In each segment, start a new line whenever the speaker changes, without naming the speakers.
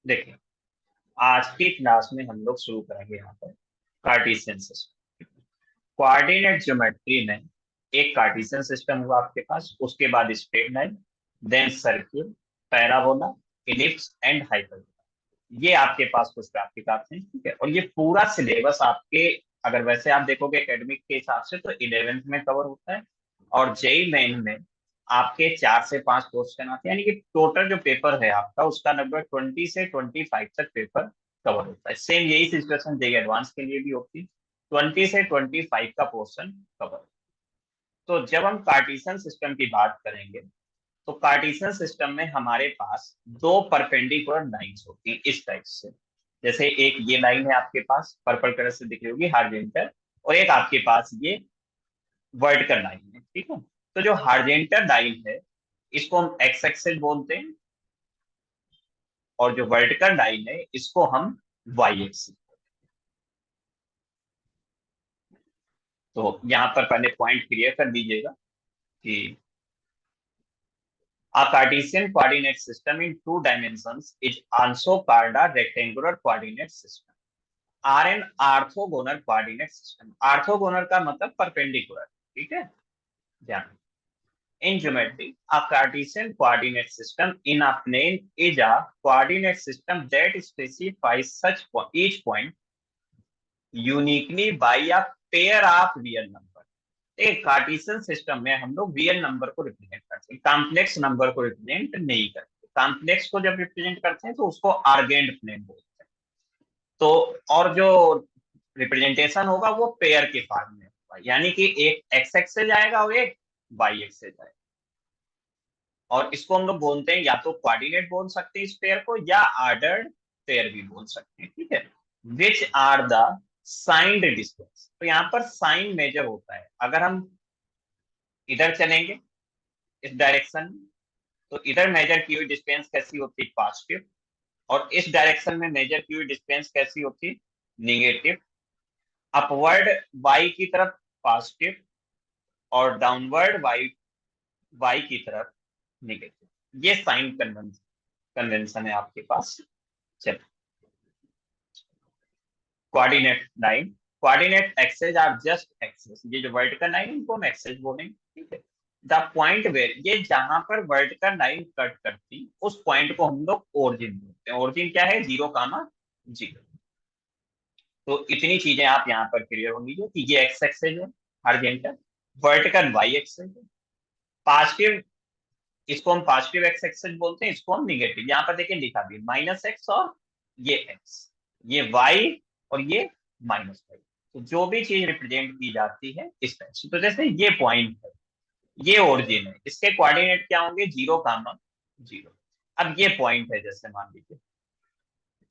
देखिए, आज की क्लास में हम लोग शुरू करेंगे यहाँ पर कार्टेशियन सिस्टम। कोऑर्डिनेट ज्योमेट्री में एक कार्टेशियन सिस्टम हुआ आपके पास, उसके बाद straight line, then circle, parabola, ellipse and hyperbola. ये आपके पास कुछ प्रैक्टिकल हैं, ठीक है। और ये पूरा सिलेबस आपके, अगर वैसे आप देखोगे एकेडमिक के हिसाब से, तो 11th में कवर होता है। और जेई मेन में आपके 4 से 5 क्वेश्चन आते हैं, यानी कि टोटल जो पेपर है आपका, उसका लगभग 20 से 25 तक पेपर कवर होता है। सेम यही सिचुएशन जेई एडवांस के लिए भी होती है, 20 से 25 का पोर्शन कवर। तो जब हम कार्टेशियन सिस्टम की बात करेंगे, तो कार्टेशियन सिस्टम में हमारे पास दो परपेंडिकुलर लाइंस होती हैं इस टाइप से। जैसे एक ये लाइन है आपके पास, पर्पल कलर से दिख रही होगी, हार्जेंटल। और एक आपके पास ये वर्टिकल लाइन है, ठीक है। तो जो हार्जेंटल लाइन है, इसको हम एक्स एक्सिस बोलते हैं। और जो वर्टिकल लाइन है, इसको हम वाई एक्सिस। तो यहाँ पर पहले पॉइंट क्लियर कर दीजिएगा कि a Cartesian coordinate system in 2 dimensions is also called a rectangular coordinate system or an orthogonal coordinate system। Orthogonal का मतलब परपेंडिकुलर, ठीक है। ध्यान, in geometry, a Cartesian coordinate system in a plane is a coordinate system that specifies such each point uniquely by a pair of real number। एक Cartesian system में हम लोग real number को रिप्रेजेंट करते हैं, कॉम्प्लेक्स नंबर को represent नहीं करते। कॉम्प्लेक्स को जब रिप्रेजेंट करते हैं तो उसको आर्गेंड प्लेन बोलते हैं। तो और जो रिप्रेजेंटेशन होगा वो पेयर के फॉर्म में होगा, यानी कि एक एक्स एक्स से जाएगा और एक वाई एक्स से जाएगा। और इसको हम लोग बोलते हैं, या तो कोऑर्डिनेट बोल सकते हैं इस पेयर को, या ऑर्डर्ड पेयर भी बोल सकते हैं, ठीक है। Which are the signed distance. तो यहाँ पर साइन मेजर होता है। अगर हम इधर चलेंगे इस डायरेक्शन में, तो इधर मेजर की हुई डिस्टेंस कैसी होती है, पॉजिटिव। और इस डायरेक्शन में मेजर की हुई डिस्टेंस कैसी होती है, निगेटिव। अपवर्ड वाई की तरफ पॉजिटिव, और डाउनवर्ड वाई वाई की तरफ निगेटिव। ये साइन कन्वेंशन है आपके पास। चलिए, coordinate line, coordinate axes are just axes. ये जो वर्टिकल लाइन इनको हम एक्सेस बोलेंगे, ठीक है। द पॉइंट वेयर, ये जहां पर वर्टिकल लाइन कट करती, उस पॉइंट को हम लोग ओरिजिन बोलते हैं। ओरिजिन क्या है, 0, 0। तो इतनी चीजें आप यहाँ पर क्लियर होंगी जो कि ये एक्स एक्सेस है हॉरिजॉन्टल, वर्टिकल वाई एक्सेस है, पॉजिटिव, इसको हम पॉजिटिव एक्स एक्सेस बोलते हैं, इसको हम निगेटिव। यहाँ पर देखिए लिखा भी -x, और ये x, ये y, और ये -y। तो जो भी चीज रिप्रेजेंट की जाती है इस तरह से। तो जैसे ये पॉइंट है, ये ओरिजिन है, इसके कोऑर्डिनेट क्या होंगे, 0, 0। अब ये पॉइंट है, जैसे मान लीजिए,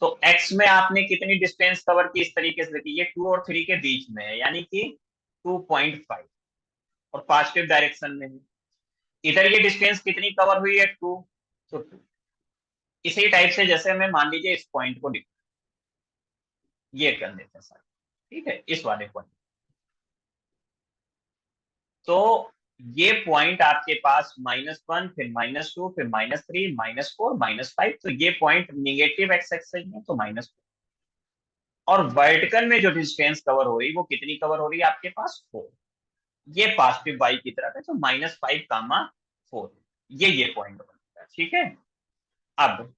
तो x में आपने कितनी डिस्टेंस कवर की, इस तरीके से देखिए, ये 2 और 3 के बीच में है, यानी कि 2.5, और पॉजिटिव डायरेक्शन में है। इधर ये डिस्टेंस कितनी कवर हुई है, 2, तो 2। इसी टाइप से जैसे हमें मान लीजिए इस पॉइंट को ये कर लेते हैं सर, ठीक है, इस वाले पॉइंट। तो ये पॉइंट आपके पास -1, फिर -2, फिर -3, -4, -5। तो ये पॉइंट निगेटिव एक्स एक्सिस में, तो -4। और वर्टिकल में जो डिस्टेंस कवर हो रही है वो कितनी कवर हो रही है आपके पास, 4। ये पॉजिटिव वाई की तरफ है, तो -5, 4। ये पॉइंट बनता है, ठीक है। अब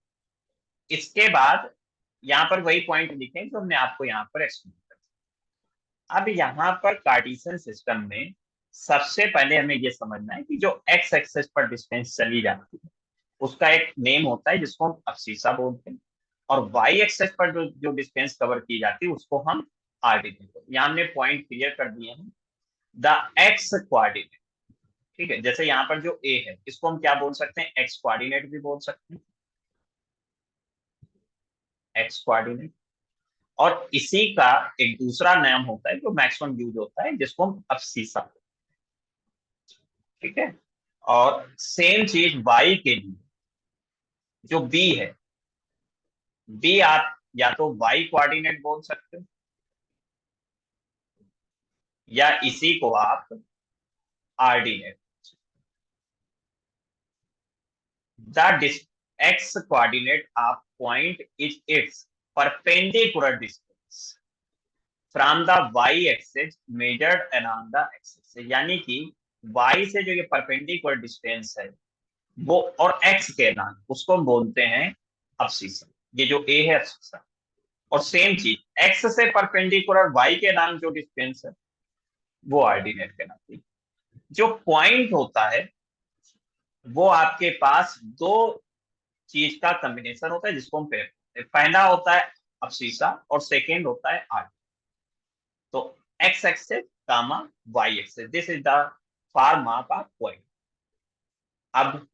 इसके बाद यहाँ पर वही पॉइंट लिखे जो हमने आपको यहाँ पर एक्सप्लेन किया। अब यहाँ पर कार्टेशियन सिस्टम में सबसे पहले हमें ये समझना है कि जो एक्स एक्सेस पर डिस्टेंस चली जाती है, उसका एक नेम होता है जिसको हम अब्सीसा बोलते हैं। और वाई एक्सेस पर जो जो डिस्टेंस कवर की जाती है उसको हम आरडीटी बोलते हैं। यहाँ हमने पॉइंट क्लियर कर दिए हैं, द एक्स कोऑर्डिनेट, ठीक है। जैसे यहाँ पर जो ए है, इसको हम क्या बोल सकते हैं, एक्स कोऑर्डिनेट भी बोल सकते हैं, एक्स कोऑर्डिनेट। और इसी का एक दूसरा नाम होता है जो मैक्सिमम यूज होता है, जिसको हम अब्सीसा, ठीक है। और सेम चीज वाई के लिए, जो बी है, बी आप या तो वाई कोऑर्डिनेट बोल सकते हो, या इसी को आप ordinate. The x coordinate of point is its perpendicular distance from the y axis measured along the axis। यानी कि y से जो ये परपेंडिकुलर डिस्टेंस है वो, और x के नाम उसको हम बोलते हैं अब्सिसा। ये जो a है अब्सिसा। और सेम चीज x से परपेंडिकुलर y के नाम जो डिस्टेंस है वो ऑर्डिनेट कहलाती है। जो पॉइंट होता है वो आपके पास दो चीज का कॉम्बिनेशन होता है जिसको हम पेयर करते हैं। पहला होता है अब्सिसा और सेकेंड होता है आर्ट। तो x axes comma y axes, this is the form of a point. अब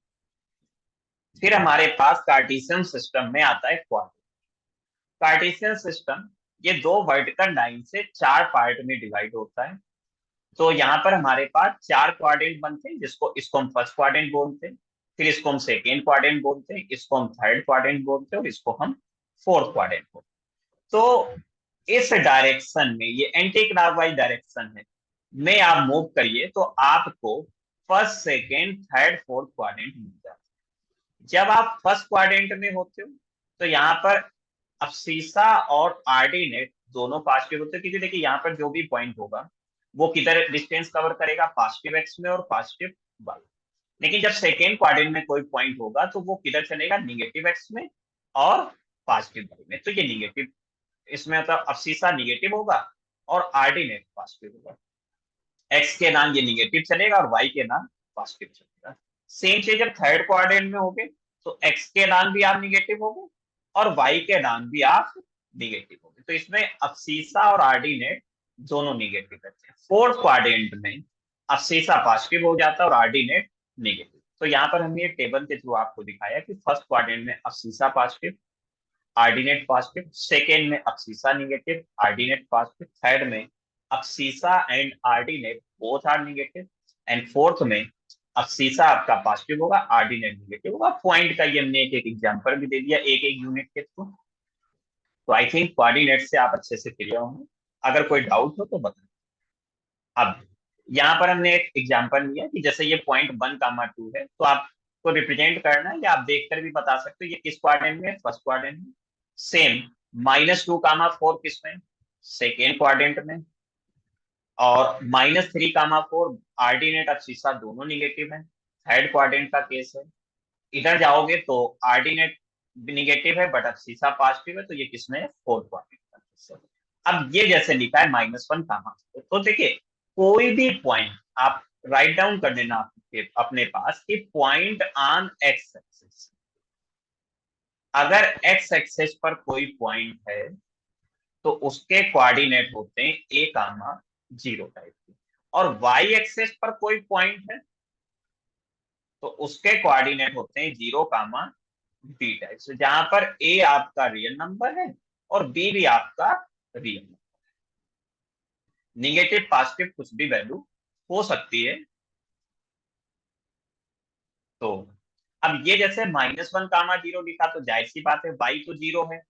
फिर हमारे पास कार्टेशियन सिस्टम में आता है क्वाड्रेंट। कार्टेशियन सिस्टम ये दो वर्टिकल लाइन से चार पार्ट में डिवाइड होता है। तो यहाँ पर हमारे पास चार क्वाड्रेंट बनते हैं, जिसको इसको हम फर्स्ट क्वाड्रेंट बोलते हैं, फिर इसको हम सेकेंड क्वाड्रेंट बोलते हैं, इसको हम थर्ड क्वाड्रेंट बोलते हैं और इसको हम फोर्थ क्वाड्रेंट बोलते हैं। तो इस डायरेक्शन में, ये एंटी क्लॉकवाइज डायरेक्शन है में आप मूव करिए तो आपको first second third fourth quadrant मिल जाता है। जब आप फर्स्ट क्वाड्रेंट में होते हो तो यहाँ पर अब्सिसा और ऑर्डिनेट दोनों पॉजिटिव होते हैं, क्योंकि देखिए यहाँ पर जो भी पॉइंट होगा वो किधर डिस्टेंस कवर करेगा, पॉजिटिव एक्स में और पॉजिटिव वाई। लेकिन जब सेकेंड क्वाड्रेंट में कोई पॉइंट होगा तो वो किधर चलेगा, निगेटिव एक्स में और पॉजिटिव वाई में। तो ये निगेटिव, इसमें मतलब अब्सिसा निगेटिव होगा और ऑर्डिनेट पॉजिटिव होगा। एक्स के नाम ये निगेटिव चलेगा और वाई के नाम पॉजिटिव चलेगा। सेम चीज जब थर्ड क्वाड्रेंट में होगे तो एक्स के नाम भी आप निगेटिव होगे और वाई के नाम भी आप निगेटिव होगे। तो इसमें अब्सिसा और ऑर्डिनेट दोनों निगेटिव रहते हैं। फोर्थ क्वाड्रेंट में अब्सिसा पॉजिटिव हो जाता है और ऑर्डिनेट निगेटिव। तो यहाँ पर हमने ये टेबल के थ्रू आपको दिखाया कि फर्स्ट क्वाड्रेंट में abscissa positive, ordinate positive, second में abscissa negative, ordinate positive, third में abscissa and ordinate both are negative, and fourth में अब्सिसा आपका पॉजिटिव होगा, ऑर्डिनेट निगेटिव होगा। पॉइंट का ये हमने एक एक एग्जांपल भी दे दिया एक एक यूनिट के थ्रू। तो आई थिंक कोऑर्डिनेट से आप अच्छे से क्लियर होंगे। अगर कोई डाउट हो तो बताएं। अब यहाँ पर हमने एक एग्जांपल लिया कि जैसे ये पॉइंट 1,2 है तो आपको रिप्रेजेंट करना है, या आप देखकर भी बता सकते हो ये किस क्वाड्रेंट में है, फर्स्ट क्वाड्रेंट में। सेम -2,4 किसमें, सेकेंड क्वाड्रेंट में। और -3,4 ऑर्डिनेट अब्सिसा दोनों निगेटिव है, थर्ड क्वाड्रेंट का केस है। इधर जाओगे तो ऑर्डिनेट निगेटिव है बट अब्सिसा पॉजिटिव है, तो ये किसमें है, फोर्थ क्वाड्रेंट का केस है। अब ये जैसे लिखा है -1, तो देखिए कोई भी पॉइंट आप राइट डाउन कर लेना आपके अपने पास कि पॉइंट ऑन एक्स एक्सिस। अगर एक्स एक्सिस पर कोई पॉइंट है तो उसके कोऑर्डिनेट होते हैं a,0 टाइप के, और वाई एक्सिस पर कोई पॉइंट है तो उसके कोऑर्डिनेट होते हैं 0,b टाइप से, जहां पर a आपका रियल नंबर है और b भी आपका रियल नंबर। निगेटिव पॉजिटिव कुछ भी वैल्यू हो सकती है। तो अब ये जैसे -1,0 लिखा तो जाहिर सी बात है y तो 0 है,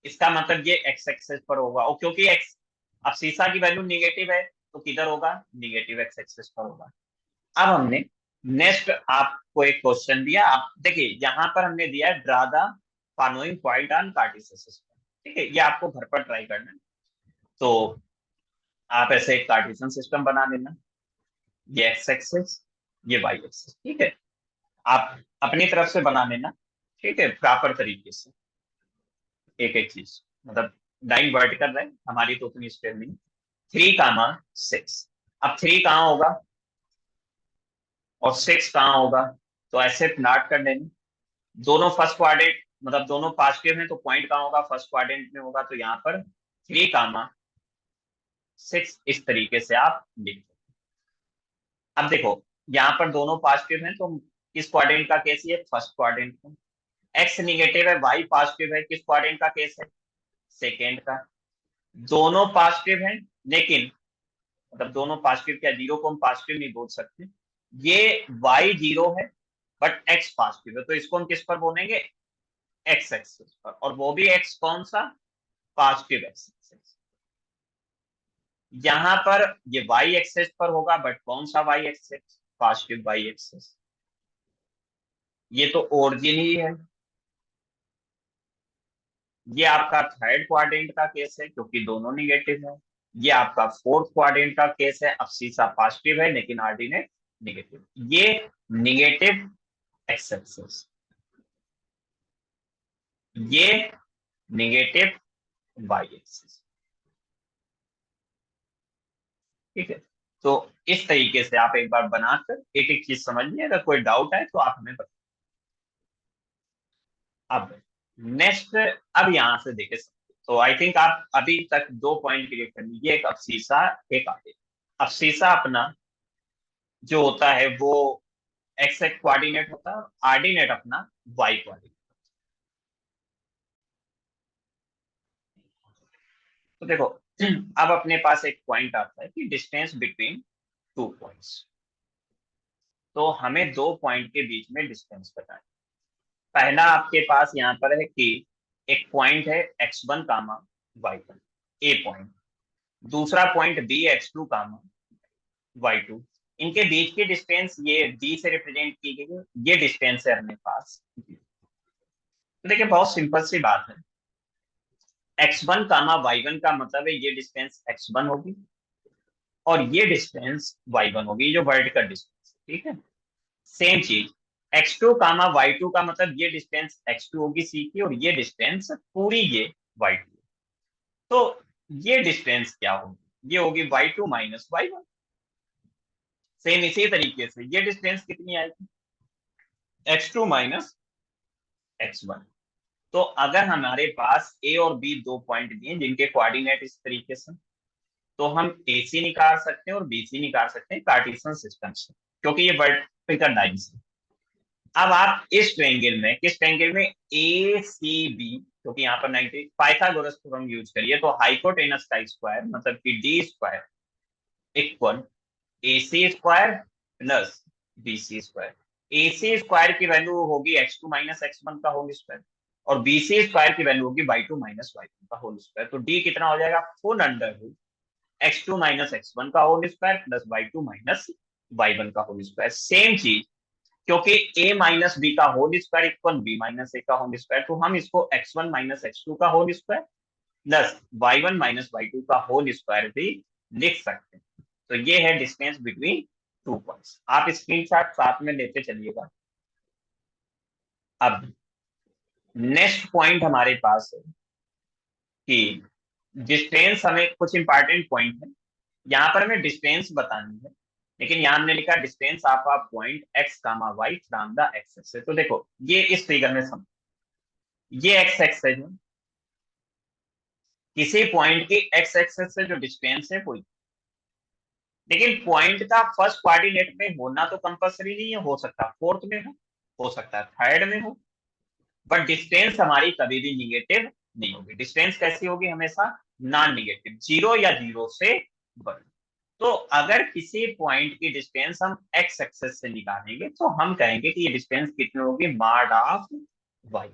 इसका मतलब ये x एक्सेस पर होगा, और क्योंकि x अब सीसा की वैल्यू निगेटिव है तो किधर होगा, निगेटिव x एक्सेस पर होगा। अब हमने नेक्स्ट आपको एक क्वेश्चन दिया। आप देखिए यहाँ पर हमने दिया है draw the following point on Cartesian system. ठीक है, ये आपको घर पर ट्राई करना है। तो आप ऐसे एक कार्टेशियन सिस्टम बना लेना, ये x एक्सेस ये y एक्सेस। ठीक है, आप अपनी तरफ से बना लेना। ठीक है, प्रॉपर तरीके से एक एक चीज, मतलब लाइन वर्टिकल लाइन हमारी तो उतनी स्टेप नहीं। 3,6, अब 3 कहाँ होगा और 6 कहाँ होगा, तो ऐसे प्लॉट कर लेंगे। दोनों फर्स्ट क्वाड्रेंट मतलब दोनों पॉजिटिव हैं तो पॉइंट कहाँ होगा, फर्स्ट क्वाड्रेंट में होगा। तो यहाँ पर 3,6 इस तरीके से आप लिख दो। अब देखो यहाँ पर दोनों पॉजिटिव हैं तो किस क्वाड्रेंट का केस है, फर्स्ट क्वाड्रेंट का। एक्स निगेटिव है, वाई पॉजिटिव है, किस क्वाड्रेंट का केस है, सेकेंड का। दोनों पॉजिटिव हैं लेकिन, मतलब दोनों पॉजिटिव, क्या जीरो को हम पॉजिटिव नहीं बोल सकते। ये y 0 है बट x पॉजिटिव है, तो इसको हम किस पर बोलेंगे, x एक्सिस पर, और वो भी x कौन सा, पॉजिटिव x एक्सिस। यहां पर ये y एक्सिस पर होगा बट कौन सा y axis, positive y axis. ये तो ओरिजिन ही है ये आपका थर्ड क्वाड्रेंट का केस है क्योंकि दोनों निगेटिव है। ये आपका फोर्थ क्वाड्रेंट का केस है, अब्सिसा पॉजिटिव है लेकिन ऑर्डिनेट निगेटिव। ये निगेटिव एक्स एक्सिस, ये निगेटिव वाई एक्सिस। ठीक है, तो इस तरीके से आप एक बार बनाकर एक एक चीज समझिए, अगर कोई डाउट है तो आप हमें बताइए। अब नेक्स्ट, अब यहां से देखे सकते, तो आई थिंक आप अभी तक दो पॉइंट क्लियर कर लीजिए, एक अब्सीसा, एक आगे। अब्सीसा अपना जो होता है वो एक्स एक्स कोऑर्डिनेट होता है, और आर्डिनेट अपना वाई कोऑर्डिनेट। तो देखो अब अपने पास एक पॉइंट आता है कि डिस्टेंस बिटवीन टू पॉइंट्स। तो हमें दो पॉइंट के बीच में डिस्टेंस बताएं। पहला आपके पास यहाँ पर है कि एक पॉइंट है x1 कामा y1, ए पॉइंट। दूसरा पॉइंट बी x2 कामा y2। इनके बीच की डिस्टेंस ये d से रिप्रेजेंट की गई है, ये डिस्टेंस है अपने पास। तो देखिए बहुत सिंपल सी बात है, x1 कामा y1 का मतलब है ये डिस्टेंस x1 होगी और ये डिस्टेंस y1 होगी, जो वर्टिकल डिस्टेंस। ठीक है, सेम चीज x2 कामा y2 का मतलब ये डिस्टेंस x2 होगी सी की, और ये डिस्टेंस पूरी ये y2। तो ये डिस्टेंस क्या होगी, ये होगी y2 माइनस y1। सेम इसी तरीके से ये डिस्टेंस कितनी आएगी, x2 माइनस x1। तो अगर हमारे पास ए और बी दो पॉइंट दिए जिनके कोऑर्डिनेट इस तरीके से, तो हम AC निकाल सकते हैं और BC निकाल सकते हैं कार्टेशियन सिस्टम से, क्योंकि ये वर्टिकल लाइंस है। अब आप इस ट्रायंगल में, किस ट्रायंगल में, ACB, क्योंकि यहाँ पर 90 पाइथागोरस थ्योरम यूज करिए, तो हाइपोटेनस का स्क्वायर मतलब कि D square equal AC square plus BC square. AC square की वैल्यू होगी x2 माइनस x1 का होल स्क्वायर, और BC स्क्वायर की वैल्यू होगी y2 माइनस y1 का होल स्क्वायर। तो D कितना हो जाएगा, full under root x2 minus x1 का whole square plus y2 minus y1 का होल स्क्वायर। सेम चीज, क्योंकि a माइनस बी का whole square equal B minus A का होल स्क्वायर, तो हम इसको x1 माइनस x2 का whole square plus y1 minus y2 का होल स्क्वायर भी लिख सकते हैं। तो ये है डिस्टेंस बिटवीन टू पॉइंट्स। आप स्क्रीनशॉट साथ में लेते चलिएगा। अब नेक्स्ट पॉइंट हमारे पास है कि डिस्टेंस, हमें कुछ इंपॉर्टेंट पॉइंट है यहाँ पर हमें डिस्टेंस बतानी है, लेकिन यहाँ हमने लिखा distance of a point x comma y from the x axis. तो देखो ये इस फिगर में समझ, ये एक्स एक्सिस है, किसी पॉइंट की एक्स एक्सिस से जो डिस्टेंस है वो, लेकिन पॉइंट का फर्स्ट कोऑर्डिनेट में होना तो कंपलसरी नहीं है, हो सकता है फोर्थ में हो सकता है थर्ड में हो, बट डिस्टेंस हमारी कभी भी निगेटिव नहीं होगी। डिस्टेंस कैसी होगी, हमेशा नॉन निगेटिव, जीरो या जीरो से बड़ी। तो अगर किसी पॉइंट की डिस्टेंस हम एक्स एक्सेस से निकालेंगे तो हम कहेंगे कि ये डिस्टेंस कितनी होगी, मॉड ऑफ वाई।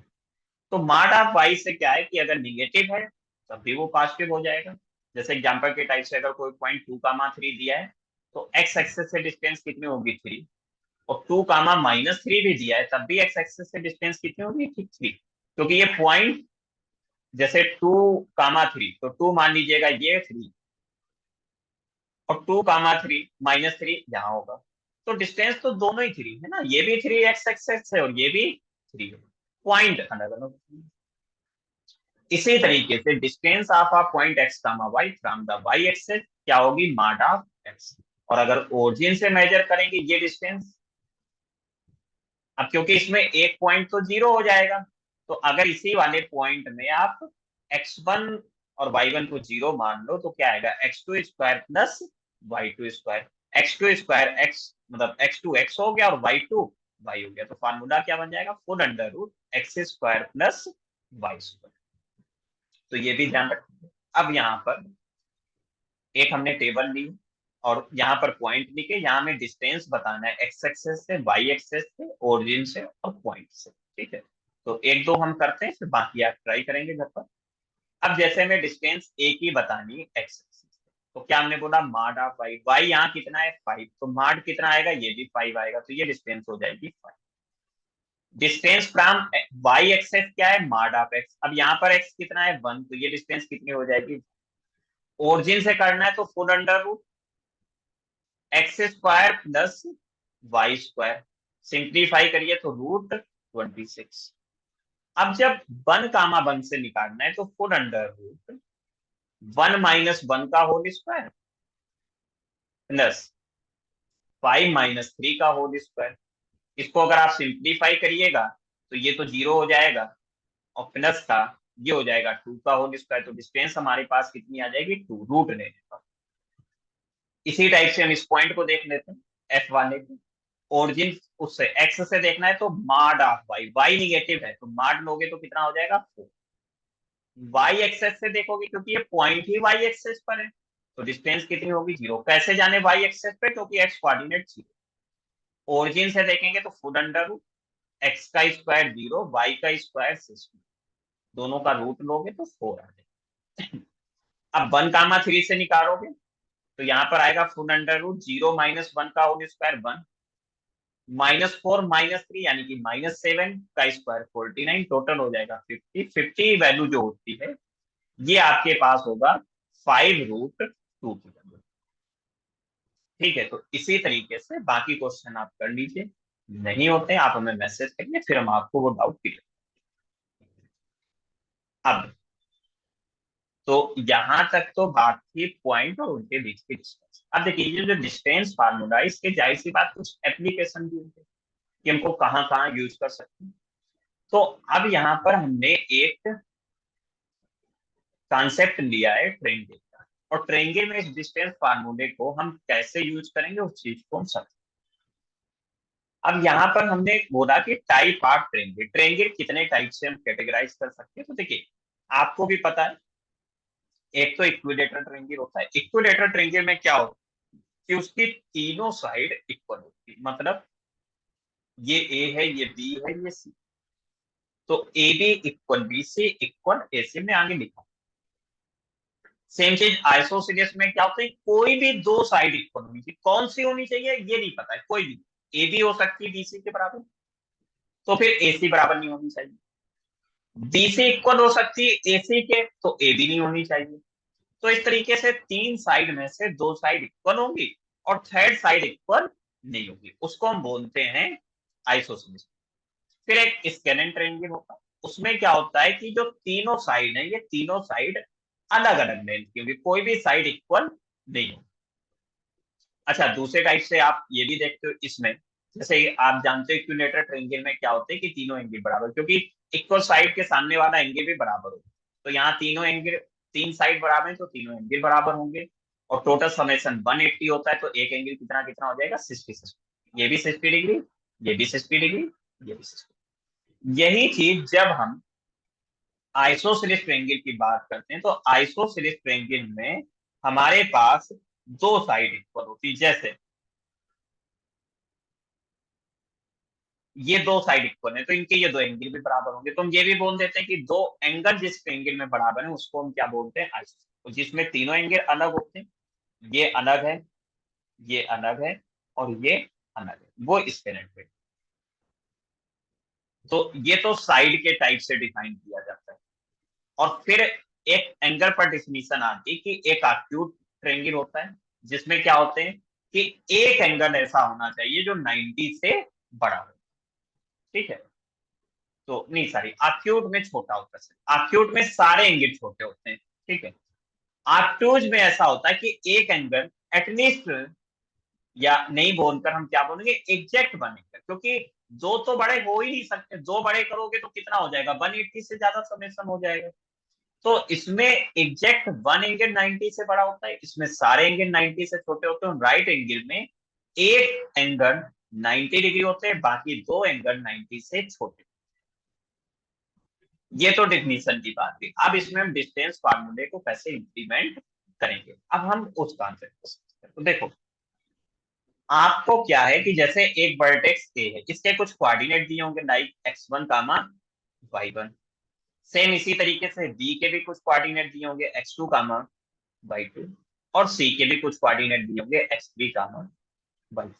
तो मॉड ऑफ वाई से क्या है कि अगर निगेटिव है तब भी वो पॉजिटिव हो जाएगा। जैसे एग्जांपल के टाइप से अगर कोई पॉइंट 2,3 दिया है, तो एक्स एक्सेस से डिस्टेंस कितनी होगी, 3। और 2,-3 भी दिया है तब भी एक्स एक्सेस से डिस्टेंस कितनी होगी, ठीक 3। क्योंकि ये पॉइंट जैसे 2,3, तो 2 मान लीजिएगा ये 3, और 2,3 -3 यहाँ होगा। तो डिस्टेंस तो दोनों ही 3 है ना, ये भी 3 एक्स एक्सेस है और ये भी 3 है, पॉइंट अलग अलग। इसी तरीके से distance of a point x comma y from the y axes क्या होगी, मॉड ऑफ एक्स। और अगर ओरिजिन से मेजर करेंगे ये डिस्टेंस, अब क्योंकि इसमें एक पॉइंट तो जीरो हो जाएगा, तो अगर इसी वाले पॉइंट में आप x1 और y1 को जीरो मान लो, तो क्या आएगा, x2 square plus y2 square. x2 square x मतलब x2 x हो गया और y2 y हो गया, तो फार्मूला क्या बन जाएगा, full under root x square plus y square. तो ये भी ध्यान रखिए। अब यहाँ पर एक हमने टेबल ली और यहाँ पर पॉइंट लिखे, यहाँ में डिस्टेंस बताना है एक्स एक्सेस से, वाई एक्सेस से, ओरिजिन से और पॉइंट से। ठीक है, तो एक दो हम करते हैं, फिर बाकी आप ट्राई करेंगे घर पर। अब जैसे हमें डिस्टेंस एक ही बतानी है एक्स एक्सेस, तो क्या हमने बोला, मॉड ऑफ वाई। वाई यहाँ कितना है, 5, तो मॉड कितना आएगा, ये भी 5 आएगा, तो ये डिस्टेंस हो जाएगी 5। डिस्टेंस फ्रॉम वाई एक्सेस क्या है, मॉड ऑफ एक्स। अब यहाँ पर एक्स कितना है 1, तो ये डिस्टेंस कितनी हो जाएगी, ओरिजिन से करना है तो full under root x square plus y square, simplify करिए तो रूट 26। अब जब 1, 1 से निकालना है तो फुल अंडर रूट 1 - 1 का होल स्क्वायर प्लस 5 - 3 का होल स्क्वायर। इसको अगर आप सिंप्लीफाई करिएगा तो ये तो 0 हो जाएगा, और प्लस का ये हो जाएगा 2 का होल स्क्वायर। तो डिस्टेंस हमारे पास कितनी आ जाएगी 2 रूट लेने पर। इसी टाइप से हम इस पॉइंट को देख लेते हैं, एफ वाले को। ओरिजिन उससे एक्स से देखना है तो माड ऑफ वाई, वाई निगेटिव है तो माड लोगे तो कितना हो जाएगा 4। वाई एक्सेस से देखोगे क्योंकि ये पॉइंट ही वाई एक्सेस पर है तो डिस्टेंस कितनी होगी 0। कैसे जाने वाई एक्सेस पे, क्योंकि एक्स कोऑर्डिनेट 0। ओरिजिन से देखेंगे तो फुल अंडर रूट एक्स का स्क्वायर 0, वाई का स्क्वायर 6, दोनों का रूट लोगे तो 4 आ जाएगा। अब 1, 3 से निकालोगे तो यहाँ पर आएगा फुल अंडर रूट 0 - 1 का होल स्क्वायर 1, -4 - 3 यानी कि -7 का स्क्वायर 49, टोटल हो जाएगा 50। 50 वैल्यू जो होती है ये आपके पास होगा 5√2 की वैल्यू। ठीक है, तो इसी तरीके से बाकी क्वेश्चन आप कर लीजिए, नहीं होते आप हमें मैसेज करिए, फिर हम आपको वो डाउट क्लियर। अब तो यहां तक तो बात थी पॉइंट और उनके बीच की डिस्टेंस। अब देखिए ये जो डिस्टेंस फार्मूला है इसके जाहिर सी बात कुछ एप्लीकेशन भी होंगे कि हमको कहाँ कहाँ यूज कर सकते हैं। तो अब यहाँ पर हमने एक कॉन्सेप्ट लिया है ट्रेंगल का, और ट्रेंगल में इस डिस्टेंस फार्मूले को हम कैसे यूज करेंगे उस चीज को हम समझें। अब यहाँ पर हमने बोला कि टाइप ऑफ ट्रेंगल, ट्रेंगल कितने टाइप से हम कैटेगराइज कर सकते हैं। तो देखिए आपको भी पता है, एक तो इक्विलेटरल ट्रेंगल होता है। इक्विलेटरल ट्रेंगल में क्या होता है कि उसकी तीनों साइड इक्वल होती है, मतलब ये ए है, ये बी है, ये सी। तो A B equal B C equal A C में आगे लिखा। सेम चीज आइसोसीलियस में क्या होता है, कोई भी दो साइड इक्वल होनी चाहिए। कौन सी होनी चाहिए ये नहीं पता है, कोई भी। ए बी हो सकती है बीसी के बराबर, तो फिर ए सी बराबर नहीं होनी चाहिए। बी सी इक्वल हो सकती है ए सी के, तो ए बी नहीं होनी चाहिए। तो इस तरीके से तीन साइड में से दो साइड इक्वल होंगी और थर्ड साइड इक्वल नहीं होगी, उसको हम बोलते हैं आइसोसेलेस। फिर एक स्केलेन ट्रायंगल होता है, उसमें क्या होता है कि जो तीनों साइड है ये तीनों साइड अलग अलग लेंथ की होगी, कोई भी साइड इक्वल नहीं होगी। अच्छा दूसरे टाइप से आप ये भी देखते हो इसमें, जैसे आप जानते हो इक्विलेटरल ट्रायंगल में क्या होता है कि तीनों एंगल बराबर, क्योंकि इक्वल साइड के सामने वाला एंगल भी बराबर होगा। तो यहाँ तीनों एंगल, तीन साइड बराबर है तो तीनों एंगल बराबर होंगे, और टोटल समेशन 180 होता है तो एक एंगल कितना कितना हो जाएगा 60। ये भी 60 डिग्री, ये भी 60 डिग्री, ये भी 60। यही चीज जब हम आइसोसेलेस ट्रायंगल की बात करते हैं तो आइसोसेलेस ट्रायंगल में हमारे पास दो साइड इक्वल होती है। जैसे ये दो साइड इक्वल है तो इनके ये दो एंगल भी बराबर होंगे, तो हम ये भी बोल देते हैं कि दो एंगल जिस एंगल में बराबर है उसको हम क्या बोलते हैं आइसोसेलेस। तो जिसमें तीनों एंगल अलग होते हैं, ये अलग है, ये अलग है, और ये अलग है, वो इसके नेटवर्क। तो ये तो साइड के टाइप से डिफाइन किया जाता है। और फिर एक एंगल पर डिफिनीशन आती है कि एक एक्यूट ट्रायंगल होता है जिसमें क्या होते हैं कि एक एंगल ऐसा होना चाहिए जो 90 से बड़ा हो। ठीक है, तो नहीं सॉरी, एक्यूट में छोटा होता है, एक्यूट में सारे एंगल छोटे होते हैं। ठीक है, ऑब्टूज में ऐसा होता है कि एक एंगल एटलीस्ट, या नहीं बोलकर हम क्या बोलेंगे एग्जैक्ट बनेगा, क्योंकि दो तो बड़े हो ही नहीं सकते, दो बड़े करोगे तो कितना हो जाएगा 180 से ज्यादा समेशन हो जाएगा। तो इसमें एग्जैक्ट वन एंगल 90 से बड़ा होता है, इसमें सारे एंगल 90 से छोटे होते हैं। राइट एंगल में एक एंगल 90 डिग्री होते हैं, बाकी दो एंगल 90 से छोटे। ये तो डेफिनेशन की बात थी। अब इसमें हम डिस्टेंस फार्मूले को कैसे इंप्लीमेंट करेंगे, अब हम उस कॉन्सेप्ट को समझते हैं। तो देखो आपको क्या है कि जैसे एक वर्टेक्स ए है, इसके कुछ कोऑर्डिनेट दिए होंगे like x1 comma y1। Same इसी तरीके से बी के भी कुछ कोऑर्डिनेट दिए होंगे x2 कामा y2, और सी के भी कुछ कोऑर्डिनेट दिए होंगे x3 कामा y3।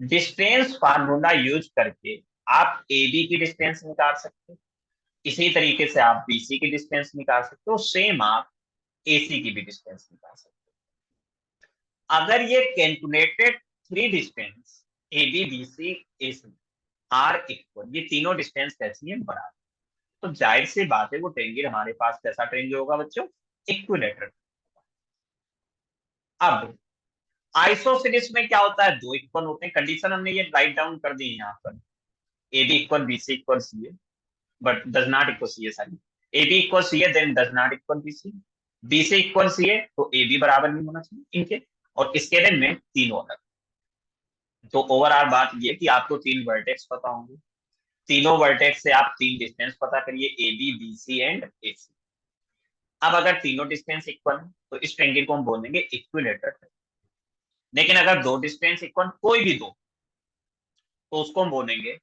डिस्टेंस फार्मूला यूज करके आप ए बी की डिस्टेंस निकाल सकते हो, इसी तरीके से आप बीसी की डिस्टेंस निकाल सकते हो, सेम आप एसी की भी डिस्टेंस निकाल सकते हो। अगर ये calculated three distance A B B C A C are equal, ये तीनों डिस्टेंस कैसी है, बराबर, तो जाहिर सी बात है वो ट्रेंगल हमारे पास कैसा ट्रेंगल होगा बच्चों, इक्विलेटरल। अब आइसोसेलेस में क्या होता है, दो इक्वल होते हैं, कंडीशन हमने ये राइट डाउन कर दी है यहाँ पर, A B equal B C equal C A, but does not equal C A, sorry, A B equal C A then does not equal B C, B C equal C A तो A B बराबर नहीं होना चाहिए इनके, और इसके then में तीनों अलग। तो ओवरऑल बात ये कि आपको तीन वर्टेक्स पता होंगे, तीनों वर्टेक्स से आप तीन डिस्टेंस पता करिए, A B B C and A C. अब अगर तीनों डिस्टेंस इक्वल है तो इस ट्रेंगल को हम बोलेंगे इक्विलेटरल। लेकिन अगर दो डिस्टेंस इक्वल कोई भी दो तो उसको हम बोलेंगे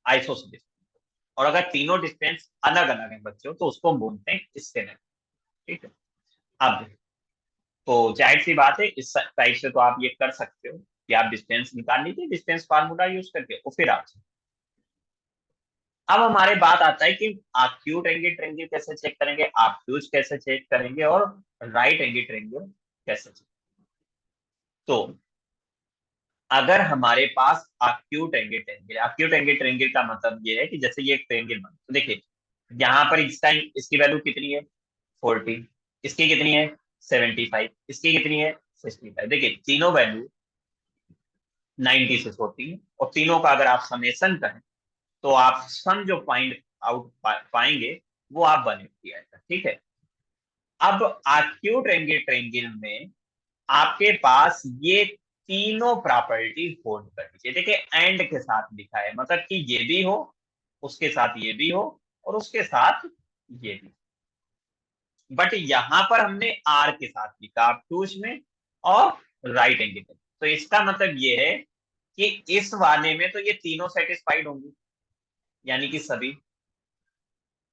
आइसोसेलेस। और अगर तीनों डिस्टेंस अलग अलग है बच्चों तो उसको हम बोलते हैं स्केलर। ठीक है। अब तो जाहिर सी बात है इस टाइप से तो आप ये कर सकते हो कि आप डिस्टेंस निकाल लीजिए डिस्टेंस फार्मूला यूज करके, और फिर आप, अब हमारे बात आता है कि एक्यूट एंगल ट्रेंगल कैसे चेक करेंगे, ऑब्ट्यूज कैसे चेक करेंगे, और राइट एंगल ट्रेंगल कैसे चेक। तो अगर हमारे पास एक्यूट एंगल ट्रेंगल का मतलब ये है कि जैसे ये एक ट्रेंगल बना, तो देखिए यहाँ पर इस टाइम इसकी वैल्यू कितनी है, 40, इसकी कितनी है 75, इसकी कितनी है 65। देखिए तीनों वैल्यू 90 से छोटी है, और तीनों का अगर आप समेशन करें तो आप सम जो फाइंड आउट पाएंगे वो आप 180 आएगा। ठीक है। अब एक्यूट एंगल ट्रेंगल में आपके पास ये तीनों प्रॉपर्टी होल्ड करनी चाहिए। देखिए एंड के साथ लिखा है, मतलब कि ये भी हो, उसके साथ ये भी हो, और उसके साथ ये भी। बट यहां पर हमने आर के साथ लिखा ऑब्टूज में, और राइट एंगल। तो इसका मतलब ये है कि इस वाले में तो ये तीनों सेटिस्फाइड होंगी, यानी कि सभी।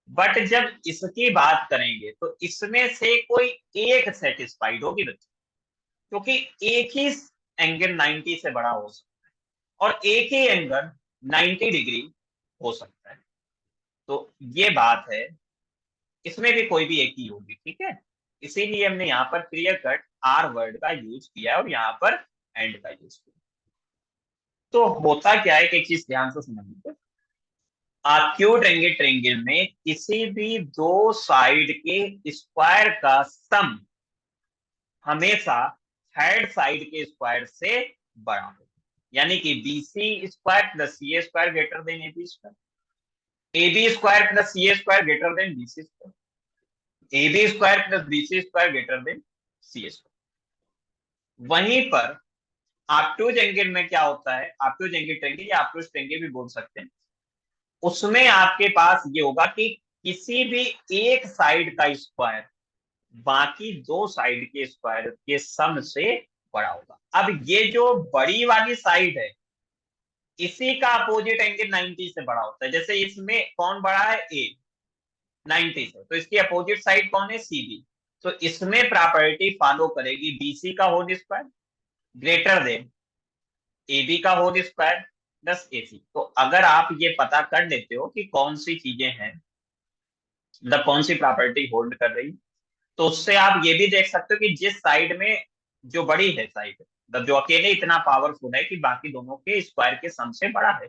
बट जब इसकी बात करेंगे तो इसमें से कोई एक सेटिस्फाइड होगी बच्चे, क्योंकि एक ही एंगल 90 से बड़ा हो सकता है और एक ही एंगल 90 डिग्री हो सकता है। तो ये बात है, इसमें भी कोई भी एक ही होगी। ठीक है। इसीलिए हमने यहाँ पर क्लियर कट आर वर्ड का यूज किया है और यहाँ पर एंड का यूज किया। तो होता क्या है कि एक चीज ध्यान से समझिए, एक्यूट एंगल ट्रेंगल में किसी भी दो साइड के स्क्वायर का सम हमेशा हेड साइड के स्क्वायर से बड़ा हो, यानी कि B C square plus C A square greater than A B square, A B square plus C A square greater than B C square, A B square plus B C square greater than C A square. वहीं पर ऑब्टूज angle में क्या होता है, ऑब्टूज angle triangle या ऑब्टूज triangle भी बोल सकते हैं, उसमें आपके पास ये होगा कि किसी भी एक साइड का स्क्वायर बाकी दो साइड के स्क्वायर के सम से बड़ा होगा। अब ये जो बड़ी वाली साइड है इसी का अपोजिट एंगल 90 से बड़ा होता है। जैसे इसमें कौन बड़ा है, ए 90 से, तो इसकी अपोजिट साइड कौन है, सी बी। तो इसमें प्रॉपर्टी फॉलो करेगी बीसी का whole square greater than A B का whole square plus A C. तो अगर आप ये पता कर लेते हो कि कौन सी चीजें हैं, मतलब कौन सी प्रॉपर्टी होल्ड कर रही, तो उससे आप ये भी देख सकते हो कि जिस साइड में जो बड़ी है साइड, मतलब जो अकेले इतना पावरफुल है कि बाकी दोनों के स्क्वायर के सम से बड़ा है,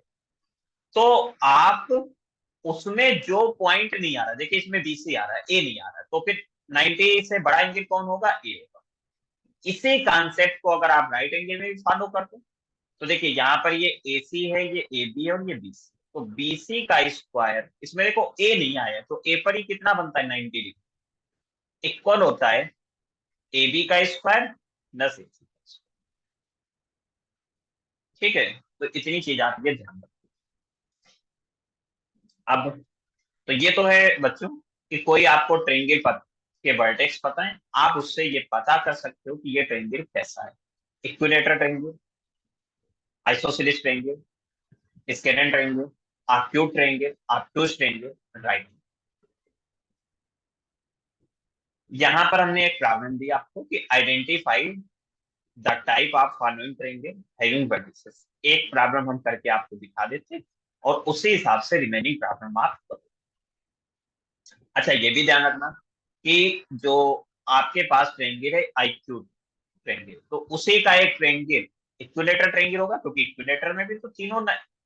तो आप उसमें जो पॉइंट नहीं आ रहा, देखिए इसमें बीसी आ रहा है ए नहीं आ रहा है, तो फिर 90 से बड़ा एंगल कौन होगा, ए होगा। इसी कॉन्सेप्ट को अगर आप राइट एंगल में भी फॉलो करते हो तो देखिए यहाँ पर ये ए सी है, ये ए बी है और ये बी सी, तो बी सी का स्क्वायर, इसमें देखो ए नहीं आया तो ए पर ही कितना बनता है 90 डिग्री, इक्वल होता है ए बी का स्क्वायर प्लस ए सी का स्क्वायर। ठीक है। तो इतनी चीज आप ये ध्यान रखो। अब तो ये तो है बच्चों कि कोई आपको ट्रेंगल के वर्टेक्स पता है, आप उससे ये पता कर सकते हो कि ये ट्रेंगल कैसा है, equilateral triangle, isosceles triangle, scalene triangle, acute triangle, obtuse triangle, right. यहां पर हमने एक प्रॉब्लम दी आपको कि identify the type of following triangle having vertices. एक प्रॉब्लम हम करके आपको दिखा देते और उसी हिसाब से रिमेनिंग प्रॉब्लम आप करो। अच्छा ये भी ध्यान रखना कि जो आपके पास ट्रायंगल है आईक्यू ट्रायंगल, तो उसी का एक ट्रायंगल इक्विलेटर ट्रायंगल होगा, क्योंकि इक्विलेटर में भी तो तीनों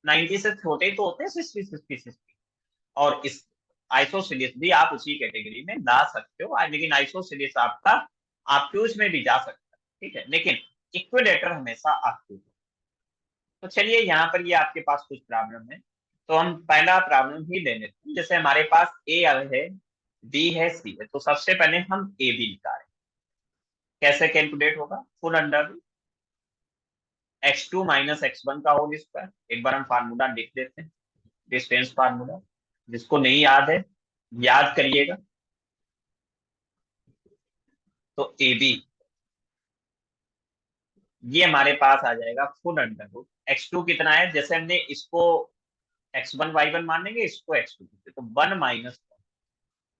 90 से छोटे ही तो होते हैं, 60 60 60। और इस आइसोसेलेस भी आप उसी कैटेगरी में ला सकते हो, लेकिन आइसोसेलेस आपका ऑब्ट्यूज में भी जा सकता है, ठीक है, लेकिन इक्विलेटर हमेशा ऑब्ट्यूज। तो चलिए यहाँ पर ये आपके पास कुछ प्रॉब्लम है, तो हम पहला प्रॉब्लम ही ले लेते हैं। जैसे हमारे पास ए है, बी है, सी है, तो सबसे पहले हम ए बी निकालें। कैसे कैलकुलेट होगा? Full under x2 minus x1 का होल स्क्वायर। एक बार हम फार्मूला लिख देते हैं, डिस्टेंस फार्मूला, जिसको नहीं याद है याद करिएगा। तो ए बी ये हमारे पास आ जाएगा फुल अंडर रूट x2 कितना है, जैसे हमने इसको x1 y1 मान लेंगे, इसको x2, तो 1 - 1,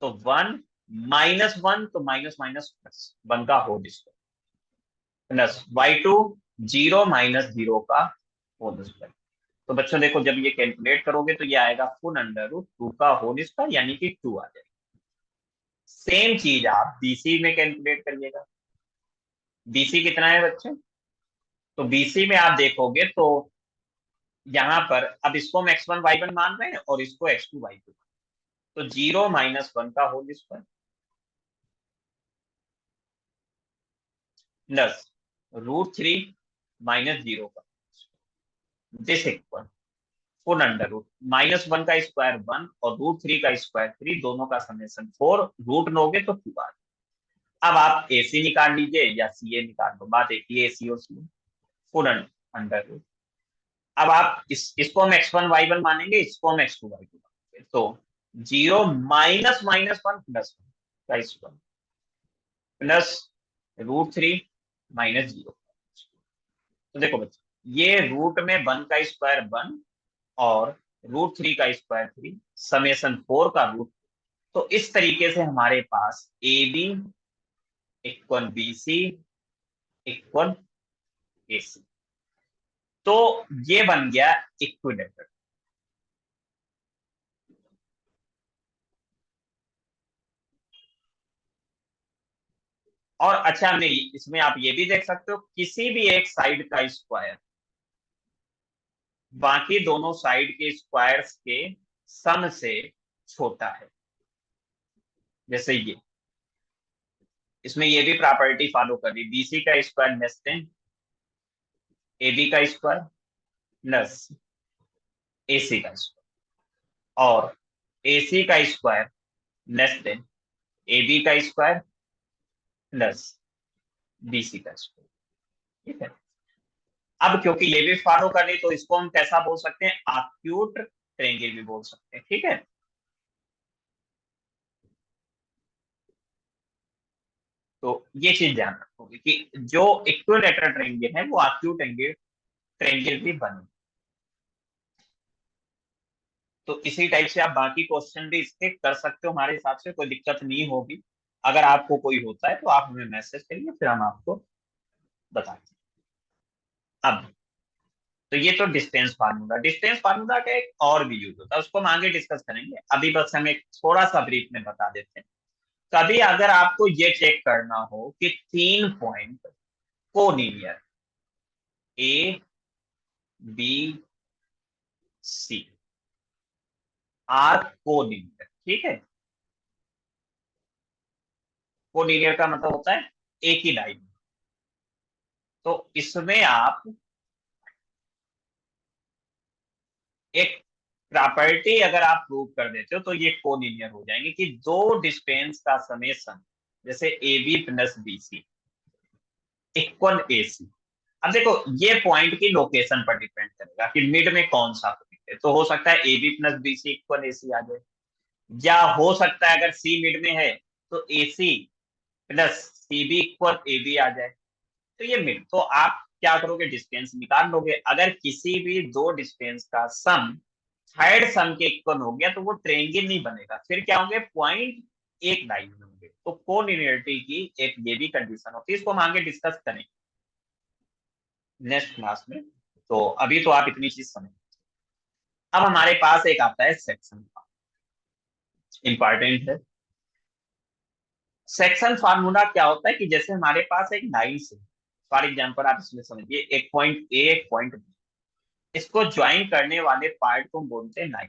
तो 1 - 1, तो माइनस माइनस प्लस 1 का होल स्क्वायर, प्लस y2 0 - 0 का होल स्क्वायर। तो बच्चों देखो, जब ये कैलकुलेट करोगे तो ये आएगा फुल अंडर रूट 2 का होल स्क्वायर, यानी कि 2 आ जाएगा। सेम चीज आप बीसी में कैलकुलेट करिएगा। बीसी कितना है बच्चे? तो बीसी में आप देखोगे तो यहाँ पर अब इसको हम x1 y1 मान रहे हैं और इसको x2 y2, तो 0 - 1 का होल स्क्वायर प्लस √3 - 0 का, this equal full under root -1 का स्क्वायर 1 और √3 का स्क्वायर 3, दोनों का समेशन 4, रूट लोगे तो 2 आ। अब आप एसी निकाल लीजिए या सीए निकाल लो, बात एक ही, एसी और सी फुल अंडर रूट। अब आप इसको हम x1 y1 मानेंगे, इसको हम x2 y2 मानेंगे, तो 0 - -1 + 1 का स्क्वायर प्लस √3 - 0। तो देखो बच्चों, ये रूट में 1 का स्क्वायर 1 और √3 का स्क्वायर 3, समेशन 4 का रूट। तो इस तरीके से हमारे पास A B equal B C equal A C, तो ये बन गया इक्विलेटर। और अच्छा, नहीं, इसमें आप ये भी देख सकते हो, किसी भी एक साइड का स्क्वायर बाकी दोनों साइड के स्क्वायर्स के सम से छोटा है। जैसे ये, इसमें ये भी प्रॉपर्टी फॉलो कर रही, बीसी का square less than A B का स्क्वायर प्लस एसी का स्क्वायर, और एसी का square less than A B का स्क्वायर प्लस बीसी का स्क्वायर, ठीक है। अब क्योंकि ये भी फॉलो कर रही, तो इसको हम कैसा बोल सकते हैं? एक्यूट ट्रायंगल भी बोल सकते हैं, ठीक है। तो ये चीज ध्यान रखोगे कि जो इक्विलेटरल ट्रायंगल है वो एक्यूट एंगल ट्रायंगल भी बने। तो इसी टाइप से आप बाकी क्वेश्चन भी इसके कर सकते हो, हमारे हिसाब से कोई दिक्कत नहीं होगी। अगर आपको कोई होता है तो आप हमें मैसेज करिए, फिर हम आपको बताएंगे। अब तो ये तो डिस्टेंस फार्मूला का एक और भी यूज होता है, उसको हम आगे डिस्कस करेंगे, अभी बस हम एक थोड़ा सा ब्रीफ में बता देते हैं। कभी अगर आपको ये चेक करना हो कि 3 point collinear A B C are collinear, ठीक है। कोलिनियर का मतलब होता है एक ही लाइन। तो इसमें आप एक प्रॉपर्टी अगर आप प्रूव कर देते हो तो ये कोलिनियर हो जाएंगे कि दो डिस्टेंस का समेशन, जैसे A B plus B C equal A C. अब देखो, ये पॉइंट की लोकेशन पर डिपेंड करेगा कि मिड में कौन सा पॉइंट है, तो हो सकता है A B plus B C equal A C आ जाए, या हो सकता है अगर सी मिड में है तो A C plus C B equal A B आ जाए। तो ये मिड, तो आप क्या करोगे? डिस्टेंस निकाल लोगे। अगर किसी भी दो डिस्टेंस का सम थर्ड सम के इक्वल हो गया तो वो ट्रायंगल नहीं बनेगा, फिर क्या होंगे? पॉइंट एक लाइन में होंगे। तो कोलिनियरिटी की एक ये भी कंडीशन होती है, इसको हम आगे डिस्कस करेंगे। नेक्स्ट क्लास में। तो अभी तो आप इतनी चीज समझ। अब हमारे पास एक आता है सेक्शन, इंपॉर्टेंट है। सेक्शन फार्मूला क्या होता है कि जैसे हमारे पास एक लाइन से, फॉर एग्जांपल आप इसमें समझिए एक पॉइंट ए एक पॉइंट बी, इसको ज्वाइन करने वाले पार्ट को हम बोलते हैं लाइन।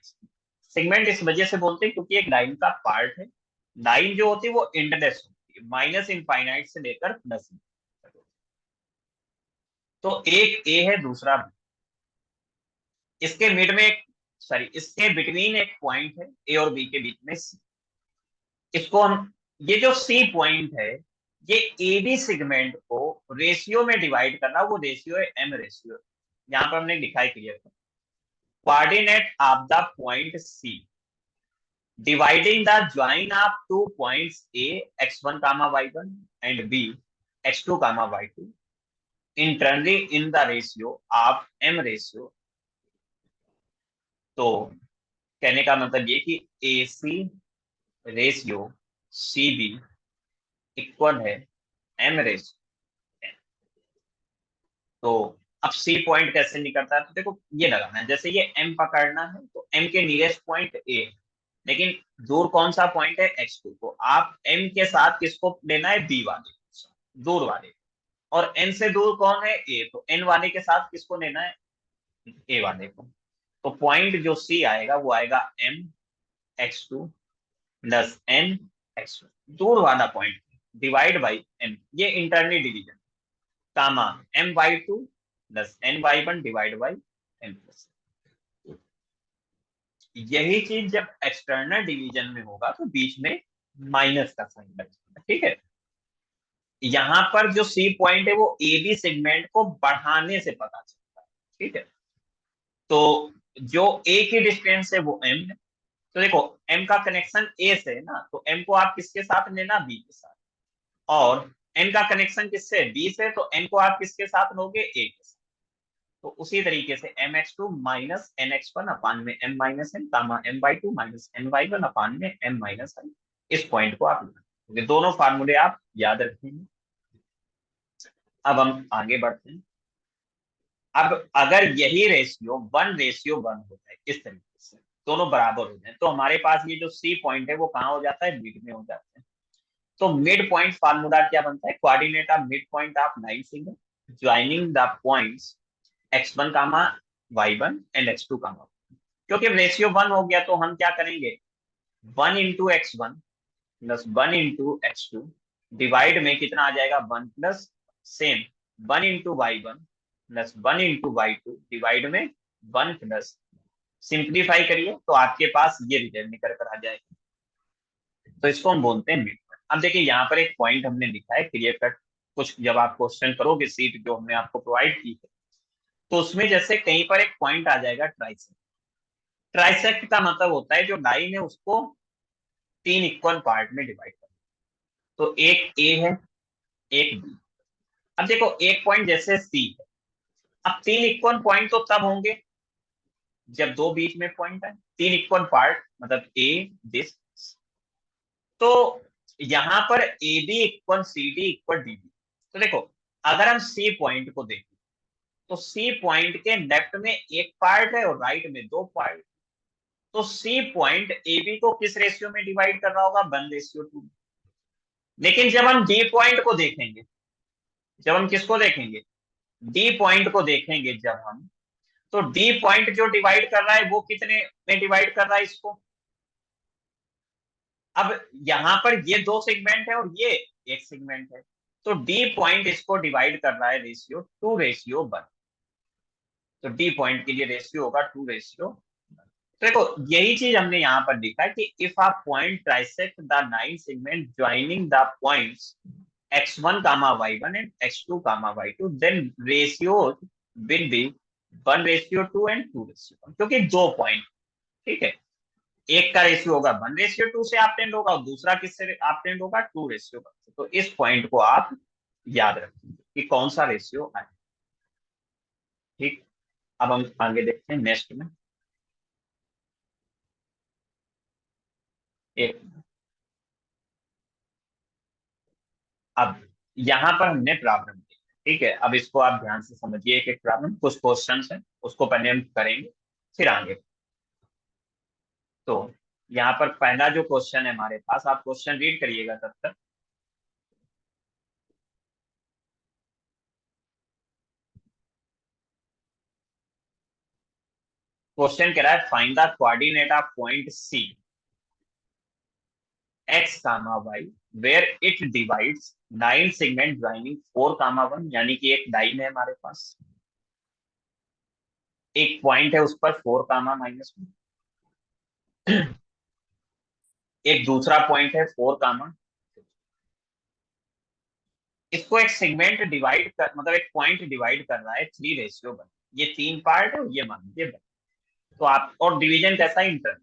सेगमेंट इस वजह से बोलते हैं क्योंकि एक लाइन का पार्ट है। लाइन जो होती है वो एंडलेस होती है, माइनस इनफाइनाइट से लेकर प्लस। तो एक ए है, दूसरा B। इसके मिड में एक, सॉरी इसके बिटवीन एक पॉइंट है ए और बी के बीच में C। इसको हम, ये जो सी पॉइंट है, ये ए बी सेगमेंट को रेशियो में डिवाइड करना, वो रेशियो है एम रेशियो। यहाँ पर हमने लिखा है clear, coordinate of the point C dividing the join of two points A x1 comma y1 and B x2 comma y2 internally in the ratio of m ratio। तो कहने का मतलब ये कि AC रेशियो CB इक्वल है m ratio. तो अब C point कैसे निकलता है, तो देखो ये लगाना है, जैसे ये m पकड़ना है तो m के नियरेस्ट पॉइंट A, लेकिन दूर कौन सा पॉइंट है x2, तो आप m के साथ किसको लेना है, b वाले दूर वाले। और n से दूर कौन है, a, तो n वाले के साथ किसको लेना है, a वाले को। तो पॉइंट जो c आएगा वो आएगा m x2 plus n x1, दूर वाला पॉइंट डिवाइड बाई m, ये internal division, comma m/2 plus n/1 divide by m plus. यही चीज जब एक्सटर्नल डिवीजन में होगा तो बीच में माइनस का साइन लग जाएगा, ठीक है। यहाँ पर जो सी पॉइंट है वो ए बी सेगमेंट को बढ़ाने से पता चलता है, ठीक है। तो जो ए की डिस्टेंस है वो एम है। तो देखो एम का कनेक्शन ए से है ना, तो एम को आप किसके साथ लेना, बी के साथ। और एन का कनेक्शन किससे, बी से, तो एन को आप किसके साथ लोगे, ए के साथ। तो उसी तरीके से M X two minus N X one upon में M minus N, comma M by two minus N by one upon में एम माइनस एन। इस पॉइंट को आप क्योंकि दोनों फार्मूले आप याद रखेंगे। अब हम आगे बढ़ते हैं। अब अगर यही रेशियो 1:1 होता है इस तरीके से, दोनों बराबर हो जाए, तो हमारे पास ये जो सी पॉइंट है वो कहाँ हो जाता है, मिड में हो जाता है। तो मिड पॉइंट फार्मूला क्या बनता है, coordinate of mid point of line signal joining the points x1 comma y1 and x2 comma. क्योंकि रेशियो 1 हो गया तो हम क्या करेंगे, 1 × x1 प्लस 1 × x2 डिवाइड में कितना आ जाएगा, 1 plus same 1 × y1 plus 1 × y2 divide में 1 प्लस। सिंप्लीफाई करिए तो आपके पास ये रिजल्ट निकल कर आ जाएगा। तो इसको हम बोलते हैं मिड पॉइंट। अब देखिए यहाँ पर एक पॉइंट हमने लिखा है क्लियर कट, कुछ जब आप क्वेश्चन करोगे सीट जो हमने आपको प्रोवाइड की है, तो उसमें जैसे कहीं पर एक पॉइंट आ जाएगा ट्राइसेक्ट। ट्राइसेक्ट का मतलब होता है जो लाइन है उसको 3 इक्वल पार्ट में डिवाइड कर। तो एक ए है, एक बी। अब देखो एक पॉइंट जैसे सी है, अब 3 इक्वल पॉइंट तो तब होंगे जब दो बीच में पॉइंट है, 3 इक्वल पार्ट मतलब ए दिस। तो यहां पर A B equal C D equal D B. तो देखो अगर हम सी पॉइंट को देखें तो सी पॉइंट के लेफ्ट में एक पार्ट है और राइट में दो पार्ट। तो सी पॉइंट ए बी को किस रेशियो में डिवाइड कर रहा होगा, 1:2। लेकिन जब हम डी पॉइंट को देखेंगे, जब हम किसको देखेंगे, डी पॉइंट को देखेंगे जब हम, तो डी पॉइंट जो डिवाइड कर रहा है वो कितने में डिवाइड कर रहा है इसको। अब यहां पर ये दो सेगमेंट है और ये एक सेगमेंट है, तो डी पॉइंट इसको डिवाइड कर रहा है रेशियो 2:1। तो डी पॉइंट के लिए रेशियो होगा 2:1। तो देखो यही चीज हमने यहाँ पर लिखा है कि if a point trisect the nine segment joining the points x1 comma y1 and x2 comma y2 then ratios will be 1:2 and 2:1, क्योंकि दो पॉइंट, ठीक है। एक का रेशियो होगा 1:2 से आपटेंड होगा और दूसरा किससे आपटेंड होगा, 2:1 से। तो इस पॉइंट को आप याद रखेंगे कि कौन सा रेशियो है, ठीक। अब हम आगे देखते हैं नेक्स्ट में। एक अब यहां पर हमने प्रॉब्लम दी, ठीक है, अब इसको आप ध्यान से समझिए, एक एक प्रॉब्लम, कुछ क्वेश्चन है उसको पहले हम करेंगे, फिर आगे। तो यहाँ पर पहला जो क्वेश्चन है हमारे पास, आप क्वेश्चन रीड करिएगा तब तक। क्वेश्चन कह रहा है find the coordinate of point C X comma Y where it divides 9 segment joining 4 comma 1, यानी कि एक लाइन है हमारे पास, एक पॉइंट है उस पर 4 कामा -1, एक दूसरा पॉइंट है 4 कामा, इसको एक सेगमेंट डिवाइड कर, मतलब एक पॉइंट डिवाइड कर रहा है 3:1, ये 3 पार्ट है, ये मान लीजिए। तो आप, और डिवीजन कैसा, इंटर।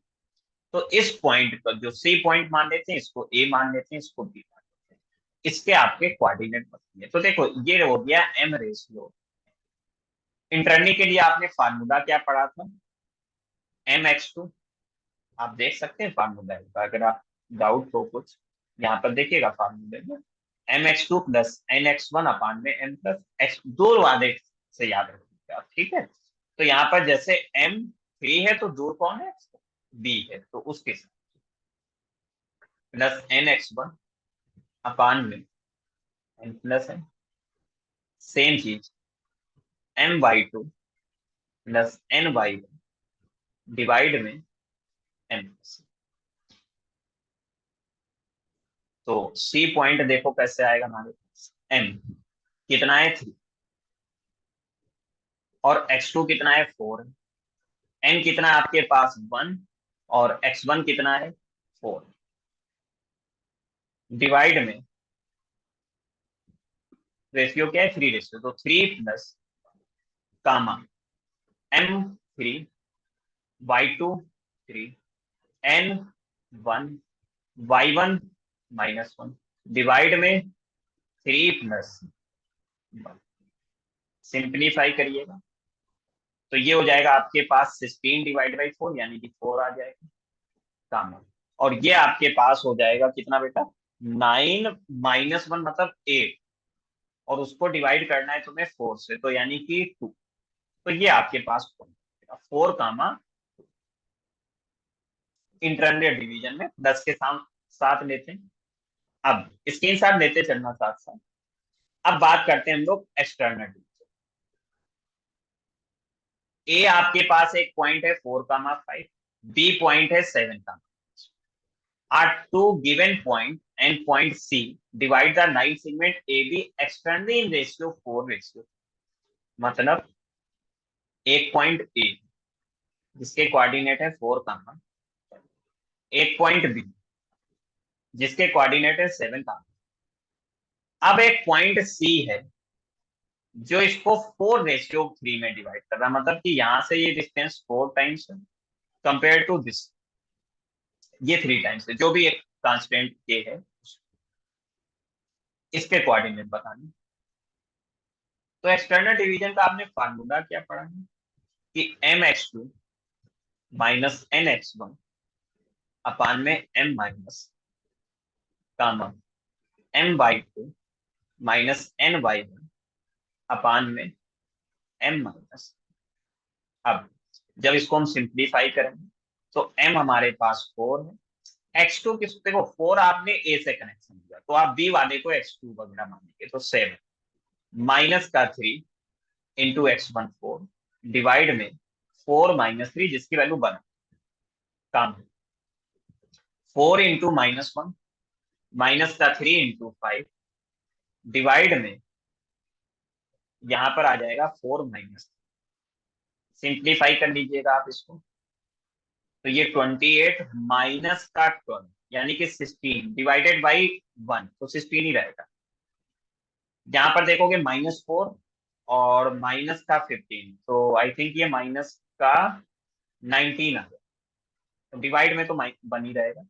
तो इस पॉइंट पर जो सी पॉइंट मान लेते हैं, इसको ए मान लेते हैं, इसको बी मान लेते हैं, इसके आपके कोऑर्डिनेट बताइए। तो देखो ये हो गया एम रेशियो। इंटरनी के लिए आपने फार्मूला क्या पढ़ा था, mx2। आप देख सकते हैं फार्मूला का, अगर आप डाउट हो कुछ, यहाँ पर देखिएगा फार्मूले में, mx2 प्लस nx1 अपान में m प्लस x, दो वादे से याद रखिएगा आप, ठीक है। तो यहाँ पर जैसे m 3 है तो दूर कौन है, b है, तो उसके साथ प्लस nx1 अपान में n प्लस n, सेम चीज my2 प्लस ny1 डिवाइड में m प्लस। तो सी पॉइंट देखो कैसे आएगा हमारे पास, m कितना है 3, और x2 कितना है 4, n कितना है आपके पास 1, और x1 कितना है 4, डिवाइड में रेशियो क्या है 3:, तो 3 प्लस कामा m 3 y2 3 n 1 y1 -1 divide में 3 प्लस 1, सिंप्लीफाई करिएगा तो ये हो जाएगा आपके पास 16/4, यानी कि 4 आ जाएगा कामा, और ये आपके पास हो जाएगा कितना बेटा, 9 - 1 मतलब 8, और उसको डिवाइड करना है तुम्हें 4 से, तो यानी कि 2। तो ये आपके पास 4 कामा, इंटरनल डिवीजन में 10 के साथ साथ लेते हैं। अब स्क्रीन शॉट लेते चलना साथ साथ। अब बात करते हैं हम लोग एक्सटर्नल डिवीजन। ए आपके पास एक पॉइंट है 4,5, बी पॉइंट है 7, are two given point and point C divide the line segment AB externally in ratio 4:, मतलब एक पॉइंट ए जिसके कोऑर्डिनेट है 4 कामा, एक पॉइंट बी जिसके कोऑर्डिनेट है 7 कामा, अब एक पॉइंट सी है जो इसको 4:3 में डिवाइड कर रहा है, मतलब कि यहां से ये डिस्टेंस 4 टाइम्स है कंपेयर टू दिस, ये 3 टाइम्स है, जो भी एक कांस्टेंट के है इसके कोऑर्डिनेट बताने। तो एक्सटर्नल डिवीजन का आपने फार्मूला क्या पढ़ा है कि mx2 -nx1 अपान में m माइनस कामा m/2 -ny1 अपान में m माइनस। अब जब इसको हम सिंप्लीफाई करेंगे तो m हमारे पास 4 है, x2 किस, देखो 4 आपने a से कनेक्शन दिया तो आप b वाले को x2 वगैरह मानेंगे, तो 7 माइनस का 3 इंटू x1 4 डिवाइड में 4 - 3 जिसकी वैल्यू 1, काम 4 इंटू -1 माइनस का 3 इंटू 5 डिवाइड में यहां पर आ जाएगा 4 सिंप्लीफाई कर लीजिएगा आप इसको, तो ये 28 माइनस का 12 यानी कि 16 डिवाइडेड बाई 1, तो 16 ही रहेगा। यहाँ पर देखोगे -4 और माइनस का 15, तो आई थिंक ये माइनस का 19 आ गया, तो डिवाइड में तो बन ही रहेगा।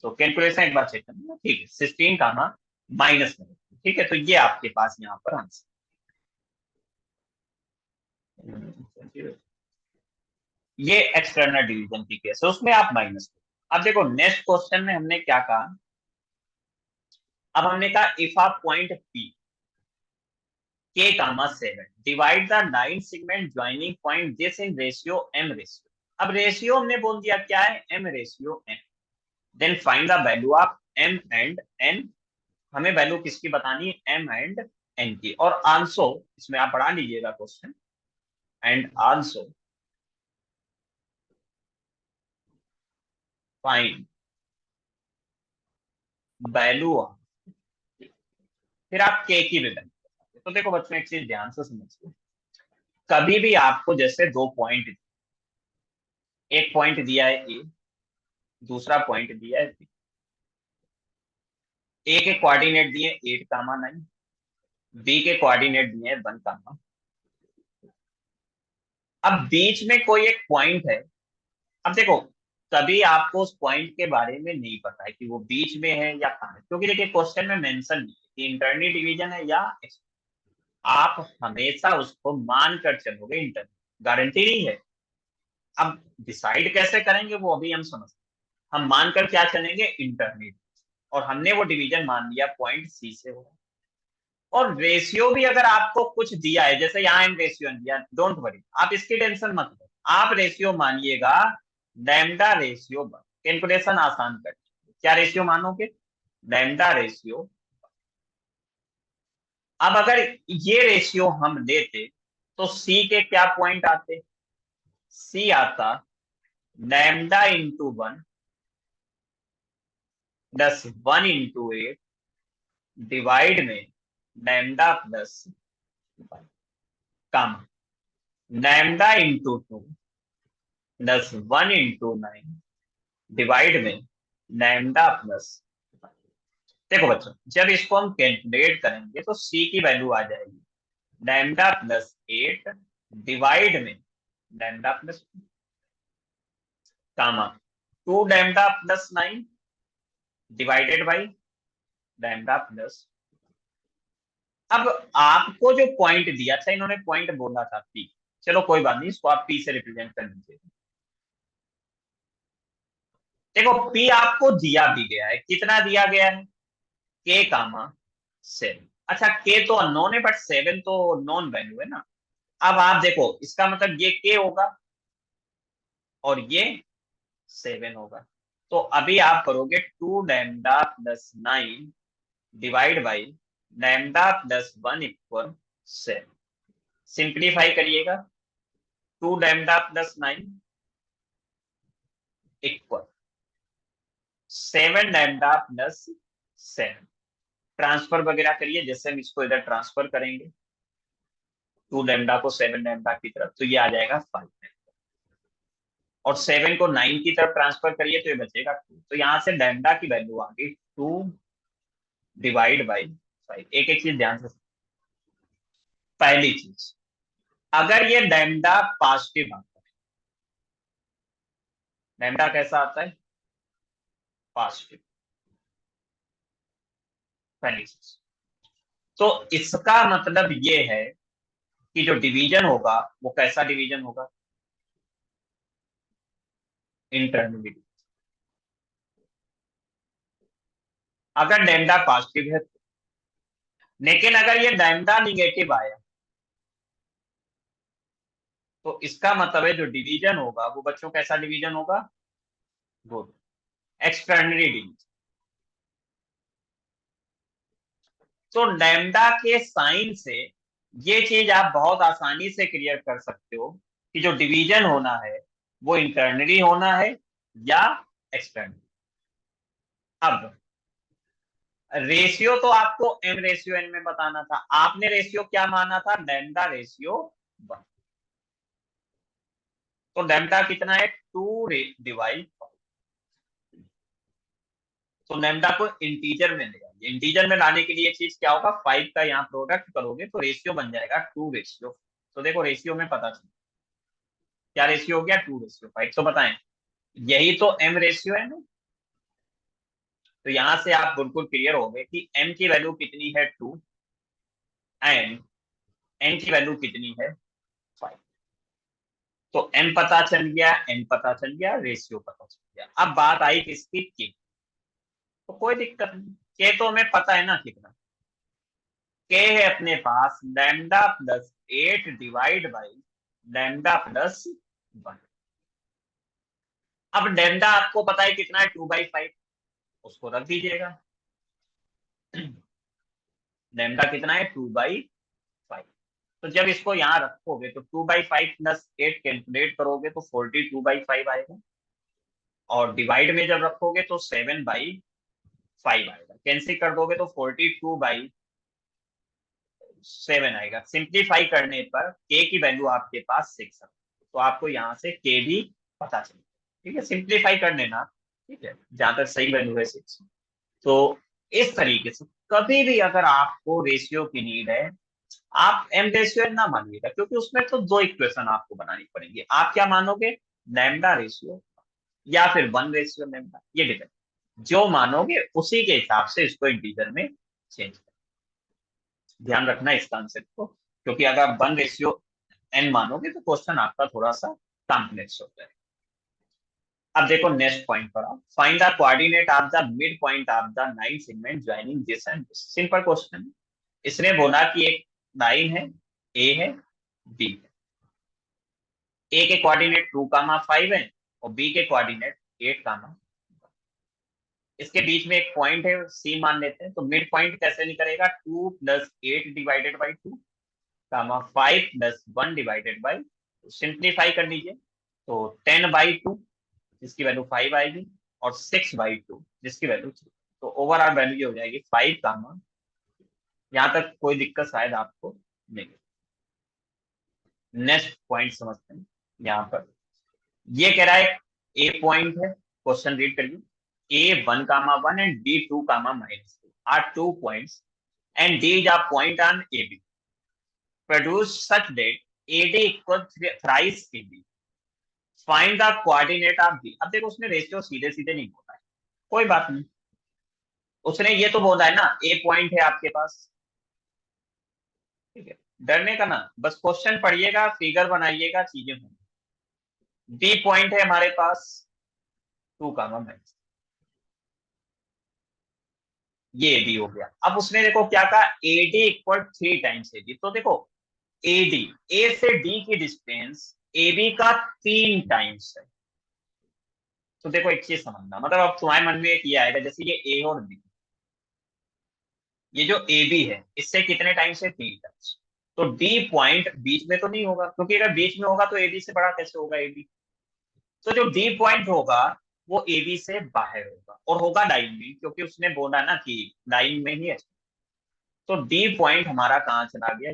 तो कैलकुलेशन एक बार चेक करना, ठीक है, 16 का ना माइनस में, ठीक है, तो ये आपके पास यहाँ पर आंसर। ये एक्सटर्नल डिवीजन की केस है, उसमें आप माइनस। अब देखो नेक्स्ट क्वेश्चन में हमने क्या कहा, अब हमने कहा if a point P k comma 7 divide the 9 segment joining point this in ratio m ratio. अब रेशियो हमने बोल दिया क्या है, m ratio n। Then find the value of m and n। हमें वैल्यू किसकी बतानी है, m एंड n की। और आंसो इसमें आप पढ़ा लीजिएगा क्वेश्चन, एंड आंसो फाइंड वैल्यू ऑफ, फिर आप k की भी वैल्यू। तो देखो बच्चों एक चीज ध्यान से समझिए, कभी भी आपको जैसे दो पॉइंट, एक पॉइंट दिया है ए, दूसरा पॉइंट दिया है बी, ए के कोऑर्डिनेट दिए 8 कामा 9, बी के कोऑर्डिनेट दिए 1 कामा। अब बीच में कोई एक पॉइंट है। अब देखो, कभी आपको उस पॉइंट के बारे में नहीं पता है कि वो बीच में है या कहाँ है, क्योंकि देखिए क्वेश्चन में मेंशन नहीं है कि इंटरनल डिवीजन है या आप हमेशा उसको मान कर चलोगे इंटरनल, गारंटी नहीं है। अब डिसाइड कैसे करेंगे वो अभी हम समझते हैं। हम मानकर क्या चलेंगे, इंटरनल, और हमने वो डिवीजन मान लिया पॉइंट सी से हो। और रेशियो भी अगर आपको कुछ दिया है, जैसे यहाँ एम रेशियो दिया, डोंट वरी, आप इसकी टेंशन मत लो। आप रेशियो मानिएगा लैम्डा रेशियो, कैलकुलेशन आसान कर। क्या रेशियो मानोगे, लैम्डा रेशियो। अब अगर ये रेशियो हम लेते तो सी के क्या पॉइंट आते, सी आता lambda into 1 plus 1 into 8 divide में लैम्डा प्लस कम lambda into 2 plus 1 into 9 divide में लैम्डा प्लस। देखो बच्चों, जब इसको हम कैलकुलेट करेंगे तो सी की वैल्यू आ जाएगी लैम्डा प्लस 8 डिवाइड में lambda plus comma 2 lambda plus 9 divided by lambda plus. अब आपको जो पॉइंट दिया था, इन्होंने पॉइंट बोला था पी, चलो कोई बात नहीं, इसको आप पी से रिप्रेजेंट कर लीजिए। देखो पी आपको दिया भी गया है, कितना दिया गया है, के कामा 7। अच्छा के तो अननोन है, बट 7 तो नॉन वैल्यू है ना। अब आप देखो इसका मतलब ये के होगा और ये 7 होगा। तो अभी आप करोगे 2 lambda plus 9 divide by lambda plus 1 equal 7। Simplify करिएगा, 2 lambda plus 9 equal 7 lambda plus 7। Transfer वगैरह करिए, जैसे हम इसको इधर ट्रांसफर करेंगे 2 लैम्डा को 7 लैम्डा की तरफ, तो ये आ जाएगा 5। और 7 को 9 की तरफ ट्रांसफर करिए तो ये बचेगा 2। तो यहाँ से लैम्डा की वैल्यू आ गई 2 डिवाइड बाई 5। एक एक चीज ध्यान से। पहली चीज, अगर ये लैम्डा पॉजिटिव आता है, लैम्डा कैसा आता है, पॉजिटिव, पहली चीज। तो इसका मतलब ये है कि जो डिवीजन होगा वो कैसा डिवीजन होगा, इंटरनली। अगर लैम्डा पॉजिटिव है तो। लेकिन अगर ये लैम्डा निगेटिव आया तो इसका मतलब है जो डिवीजन होगा वो बच्चों कैसा डिवीजन होगा, गुड, एक्सटर्नली डिवीजन। तो लैम्डा के साइन से ये चीज आप बहुत आसानी से क्लियर कर सकते हो कि जो डिवीजन होना है वो इंटरनली होना है या एक्सटर्नली। अब रेशियो तो आपको एम रेशियो एन में बताना था, आपने रेशियो क्या माना था, लैम्डा रेशियो 1। तो लैम्डा कितना है, 2 डिवाइड। तो लैम्डा को इंटीजर में ले आइए, इंटीजर में लाने के लिए चीज क्या होगा, 5 का यहाँ प्रोडक्ट करोगे तो रेशियो बन जाएगा 2 रेशियो। तो देखो रेशियो में पता चला क्या रेशियो हो गया, 2 रेशियो 5। तो बताएं, यही तो एम रेशियो है ना। तो यहां से आप बिल्कुल क्लियर हो गए कि एम की वैल्यू कितनी है 2 एंड एन की वैल्यू कितनी है 5। तो एम पता चल गया, एन पता चल गया, रेशियो पता चल गया। अब बात आई किसकी, के। तो कोई दिक्कत नहीं, के तो हमें पता है ना कितना। के है अपने पास lambda plus 8 divide by lambda plus 1। अब लैम्डा आपको पता है कितना है, 2/5, उसको रख दीजिएगा। लैम्डा कितना है, 2/5। तो जब इसको यहाँ रखोगे तो 2/5 प्लस 8 कैलकुलेट करोगे तो 42/5 आएगा, और डिवाइड में जब रखोगे तो 7/5 आएगा। कैंसिल कर दोगे तो 42/7 आएगा। सिंप्लीफाई करने पर के की वैल्यू आपके पास 6 है, तो आपको यहाँ से के भी पता चले। ठीक है, सिंप्लीफाई कर लेना। ठीक है, जहां तक सही वैल्यू है 6। तो इस तरीके से कभी भी अगर आपको रेशियो की नीड है, आप एम रेशियो ना मानिएगा, क्योंकि उसमें तो दो इक्वेशन आपको बनानी पड़ेंगी। आप क्या मानोगे, लैम्डा रेशियो या फिर 1:लैम्डा, ये डिपेंड, जो मानोगे उसी के हिसाब से इसको इंटीजर में चेंज कर। ध्यान रखना इस कॉन्सेप्ट को, क्योंकि अगर आप 1:n मानोगे तो क्वेश्चन आपका थोड़ा सा कॉम्प्लेक्स होता है। अब देखो नेक्स्ट पॉइंट पर आओ, find the coordinate of the mid point of the nine segment joining this and this. Simple question. इसने बोला कि एक लाइन है, ए है, बी है। ए के कोऑर्डिनेट 2,5 है और बी के कोऑर्डिनेट 8, इसके बीच में एक पॉइंट है सी मान लेते हैं। तो मिड पॉइंट कैसे निकलेगा, 2 + 8 divided by 2, 5 + 1 divided by, simplify कर लीजिए तो 10/2 जिसकी वैल्यू 5 आएगी, और 6/2 जिसकी वैल्यू 3। तो ओवरऑल वैल्यू ये हो जाएगी 5, यहाँ तक कोई दिक्कत शायद आपको नहीं। नेक्स्ट पॉइंट समझते हैं। यहाँ पर ये कह रहा है ए पॉइंट है, क्वेश्चन रीड करिए, A1,1 and B2,-2 are 2 points and D is a point on AB. Produce such that AD equals thrice AB. Find the coordinate of B. अब देखो उसने रेशियो सीधे सीधे नहीं बोला है, कोई बात नहीं। उसने ये तो बोला है ना, ए पॉइंट है आपके पास। ठीक है, डरने का ना, बस क्वेश्चन पढ़िएगा, फिगर बनाइएगा, चीजें होंगी। बी पॉइंट है हमारे पास 2,-, ये एडी हो गया। अब उसने देखो क्या कहा, एडी इक्वल 3 टाइम्स एडी। तो देखो एडी, ए से डी की डिस्टेंस एबी का 3 टाइम्स है। तो देखो एक चीज समझना, मतलब अब तुम्हारे मन में एक ये आएगा, जैसे ये ए और बी, ये जो ए बी है इससे कितने टाइम्स है, 3 टाइम्स। तो डी पॉइंट बीच में तो नहीं होगा, क्योंकि अगर बीच में होगा तो एबी से बड़ा कैसे होगा एबी। तो जो डी पॉइंट होगा वो एबी से बाहर होगा, और होगा लाइन में, क्योंकि उसने बोला ना कि लाइन में ही है। तो डी पॉइंट हमारा कहाँ चला गया,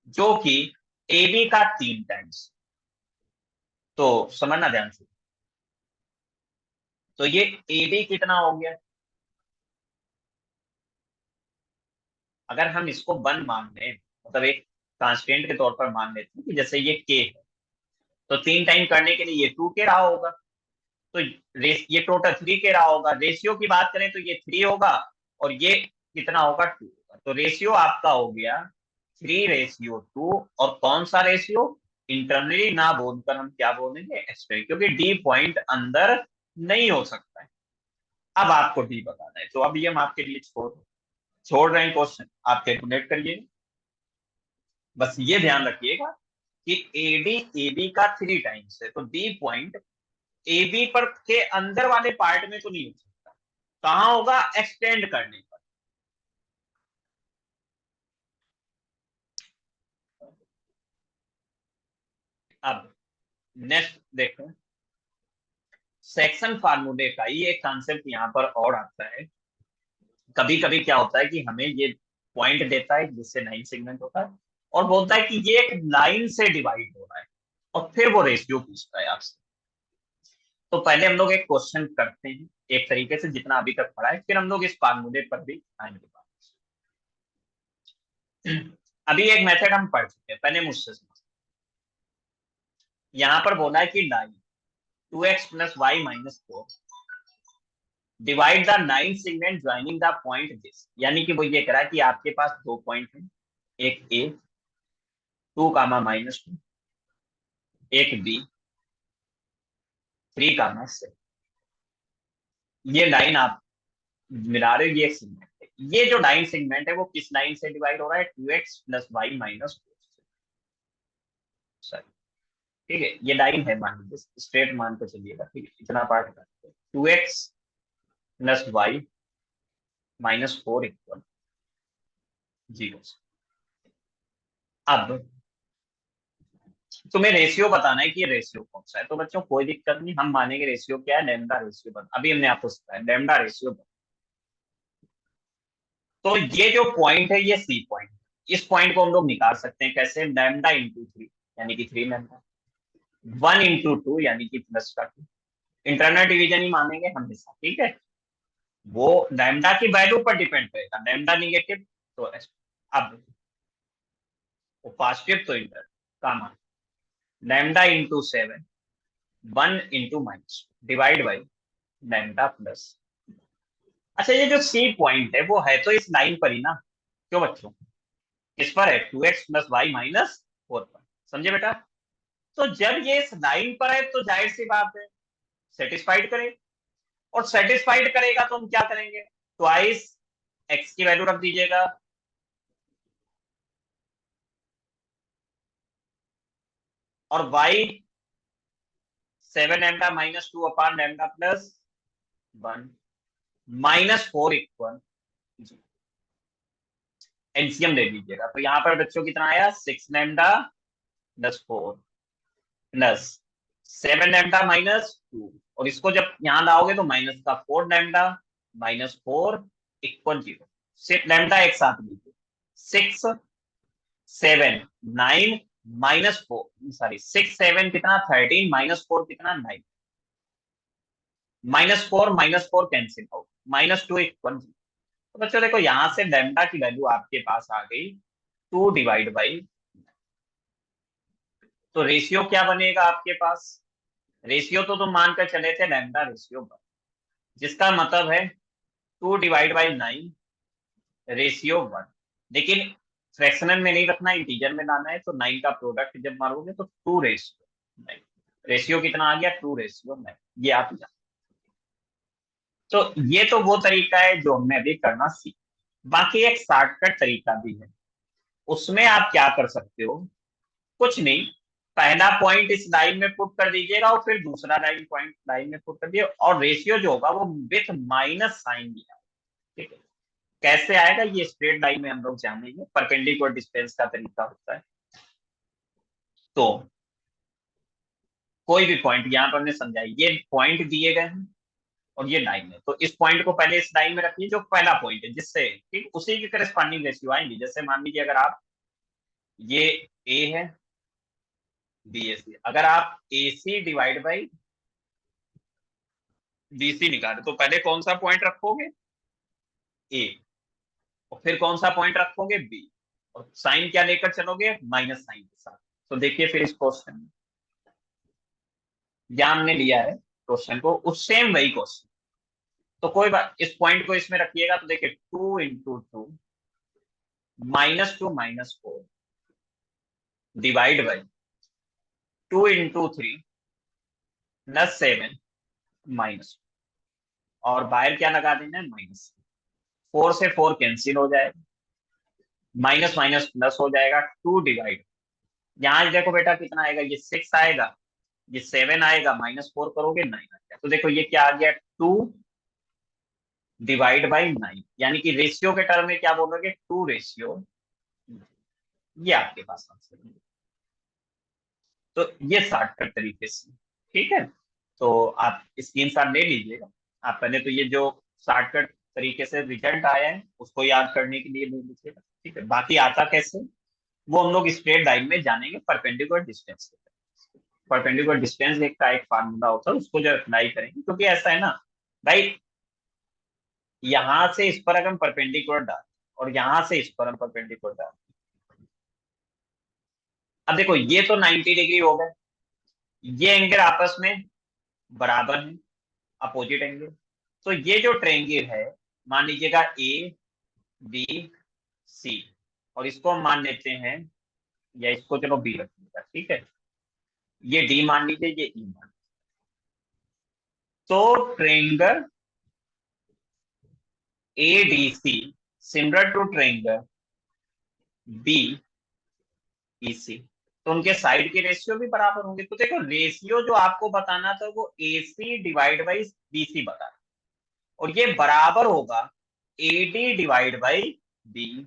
जो कि एबी का 3 टाइम्स। तो समझना ध्यान से, तो ये एबी कितना हो गया, अगर हम इसको 1 मान लें, मतलब एक कांस्टेंट के तौर पर मान लेते हैं कि जैसे ये के है, तो 3 टाइम करने के लिए ये 2 के रहा होगा, तो ये टोटल 3 के रहा होगा। रेशियो की बात करें तो ये 3 होगा, और ये कितना होगा, 2 होगा। तो रेशियो आपका हो गया 3:2। और कौन सा रेशियो, इंटरनली ना बोलकर हम क्या बोलेंगे, एक्सटर्नल, क्योंकि डी पॉइंट अंदर नहीं हो सकता है। अब आपको डी बताना है, तो अब ये हम आपके लिए छोड़ रहे हैं क्वेश्चन, आप कैलकुलेट करिए। बस ये ध्यान रखिएगा कि एडी एबी का 3 टाइम्स है, तो डी पॉइंट एबी पर के अंदर वाले पार्ट में तो नहीं हो सकता। कहाँ होगा, एक्सटेंड करने पर। अब नेक्स्ट देखो, सेक्शन फार्मूले का ही एक कॉन्सेप्ट यहाँ पर और आता है। कभी कभी क्या होता है कि हमें ये पॉइंट देता है जिससे 9 सेगमेंट होता है, और बोलता है कि ये एक लाइन से डिवाइड हो रहा है, और फिर वो रेशियो पूछता है आपसे। तो पहले हम लोग एक क्वेश्चन करते हैं एक तरीके से, जितना अभी तक पढ़ा है, फिर हम लोग इस फार्मूले पर भी आएंगे। अभी एक मेथड हम पढ़ चुके हैं, पहले मुझसे समझ। यहाँ पर बोला है कि line 2x + y - 4 divide the 9 segment joining the point this. यानी कि वो ये कह रहा है कि आपके पास 2 पॉइंट हैं, एक ए 2, -2, एक बी 3, 6। ये लाइन आप मिला रहे हो, ये एक सेगमेंट है, ये जो लाइन सेगमेंट है वो किस लाइन से डिवाइड हो रहा है, 2x प्लस वाई माइनस 4। ठीक है, ये लाइन है, मान लीजिए स्ट्रेट मान के चलिएगा। ठीक है, इतना पार्ट करते हैं, 2x plus Y minus 4 equal 0। अब तुम्हें रेशियो बताना है कि ये रेशियो कौन सा है। तो बच्चों कोई दिक्कत नहीं, हम मानेंगे रेशियो क्या है, लैम्डा रेशियो बता, अभी हमने आपको सिखाया लैम्डा रेशियो। तो ये जो पॉइंट है ये सी पॉइंट, इस पॉइंट को हम लोग निकाल सकते हैं कैसे, लैम्डा इंटू 3 यानी कि 3 लैम्डा, 1 इंटू 2 यानी कि प्लस का 2। इंटरनल डिवीजन ही मानेंगे हमेशा। ठीक है, वो लैम्डा की वैल्यू पर डिपेंड करेगा, लैम्डा निगेटिव तो अब वो पॉजिटिव तो इंटर का मान, lambda into 7 1 into minus divide by lambda plus. अच्छा, ये जो सी पॉइंट है वो है तो इस लाइन पर ही ना, क्यों बच्चों, किस पर है, 2x प्लस वाई माइनस 4 पर। समझे बेटा, तो जब ये इस लाइन पर है तो जाहिर सी बात है सेटिस्फाइड करे, और सेटिस्फाइड करेगा तो हम क्या करेंगे, ट्वाइस एक्स की वैल्यू रख दीजिएगा, और Y 7 lambda minus 2 upon lambda plus 1 minus 4 equal, LCM ले लीजिएगा। तो यहाँ पर बच्चों कितना आया, 6 lambda plus 4 plus 7 lambda minus 2, और इसको जब यहाँ लाओगे तो माइनस का 4 लैम्डा माइनस 4 इक्वल 0। सिर्फ लैम्डा एक साथ लीजिए, 6 7 9 माइनस 4, सॉरी 6 7 कितना 13 माइनस 4 कितना 9, minus four cancel out, minus 2 equal. तो बच्चों देखो यहां से लैम्डा की वैल्यू आपके पास आ गई 2 डिवाइड बाई, तो रेशियो क्या बनेगा आपके पास, रेशियो तो तुम मानकर चले थे लैम्डा रेशियो, जिसका मतलब है 2 डिवाइड बाई 9 रेशियो 1। लेकिन फ्रैक्शनल में नहीं रखना, इंटीजर में लाना है, तो 9 का प्रोडक्ट जब मारोगे तो 2 रेशियो 9, रेशियो कितना आ गया 2 रेशियो 9, ये आप जान। तो ये तो वो तरीका है जो हमने अभी करना सीखा। बाकी एक शॉर्टकट तरीका भी है, उसमें आप क्या कर सकते हो, कुछ नहीं, पहला पॉइंट इस लाइन में पुट कर दीजिएगा और फिर दूसरा लाइन पॉइंट लाइन में पुट कर दिए, और रेशियो जो होगा वो विथ माइनस साइन दिया। ठीक है, कैसे आएगा ये स्ट्रेट लाइन में हम लोग जानेंगे, परपेंडिकुलर डिस्टेंस का तरीका होता है। तो कोई भी पॉइंट यहाँ पर हमने समझा, ये पॉइंट दिए गए हैं और ये लाइन है, तो इस पॉइंट को पहले इस लाइन में रखिए जो पहला पॉइंट है, जिससे ठीक उसी की करस्पॉन्डिंग रेशियो आएंगी। जैसे मान लीजिए अगर आप, ये ए है, बी ए सी, अगर आप ए सी डिवाइड बाई बी सी निकाले तो पहले कौन सा पॉइंट रखोगे, ए, और फिर कौन सा पॉइंट रखोगे, बी, और साइन क्या लेकर चलोगे, माइनस साइन के साथ। तो देखिए फिर इस क्वेश्चन में क्या हमने लिया है, क्वेश्चन को उस सेम वही क्वेश्चन, तो कोई बात, इस पॉइंट को इसमें रखिएगा तो देखिए 2 into 2 minus 2 minus 4 divide by 2 into 3 plus 7 minus, और बाहर क्या लगा देना है, माइनस, 4 से 4 कैंसिल हो जाएगा, माइनस माइनस प्लस हो जाएगा, 2 डिवाइड, यहाँ देखो बेटा कितना आएगा, ये 6 आएगा, ये 7 आएगा, माइनस 4 करोगे 9 आएगा। तो देखो ये क्या आ गया, 2 डिवाइड बाई 9, यानी कि रेशियो के टर्म में क्या बोलोगे, 2 रेशियो, ये आपके पास आंसर है। तो ये शॉर्टकट तरीके से, ठीक है, तो आप स्क्रीनशॉट ले लीजिएगा। आप पहले तो ये जो शॉर्टकट तरीके से रिजल्ट आया है उसको याद करने के लिए ले लीजिएगा। ठीक है, बाकी आता कैसे वो हम लोग स्ट्रेट लाइन में जानेंगे, परपेंडिकुलर डिस्टेंस, परपेंडिकुलर डिस्टेंस एक का एक फार्मूला होता है, उसको जब अप्लाई करेंगे, क्योंकि ऐसा है ना भाई, यहां से इस पर अगर हम परपेंडिकुलर डाल और यहां से इस पर हम परपेंडिकुलर डाल, अब देखो ये तो 90 डिग्री हो गए, ये एंगल आपस में बराबर है, अपोजिट एंगल। तो ये जो ट्रायंगल है, मान लीजिएगा ए बी सी, और इसको हम मान लेते हैं, या इसको चलो बी रखिएगा, ठीक है, ये डी मान लीजिए, ये ई मान, तो triangle A D C similar to triangle B E C, तो उनके साइड के रेशियो भी बराबर होंगे। तो देखो रेशियो जो आपको बताना था वो A C divide by B C बताना, और ये बराबर होगा A D divide by B.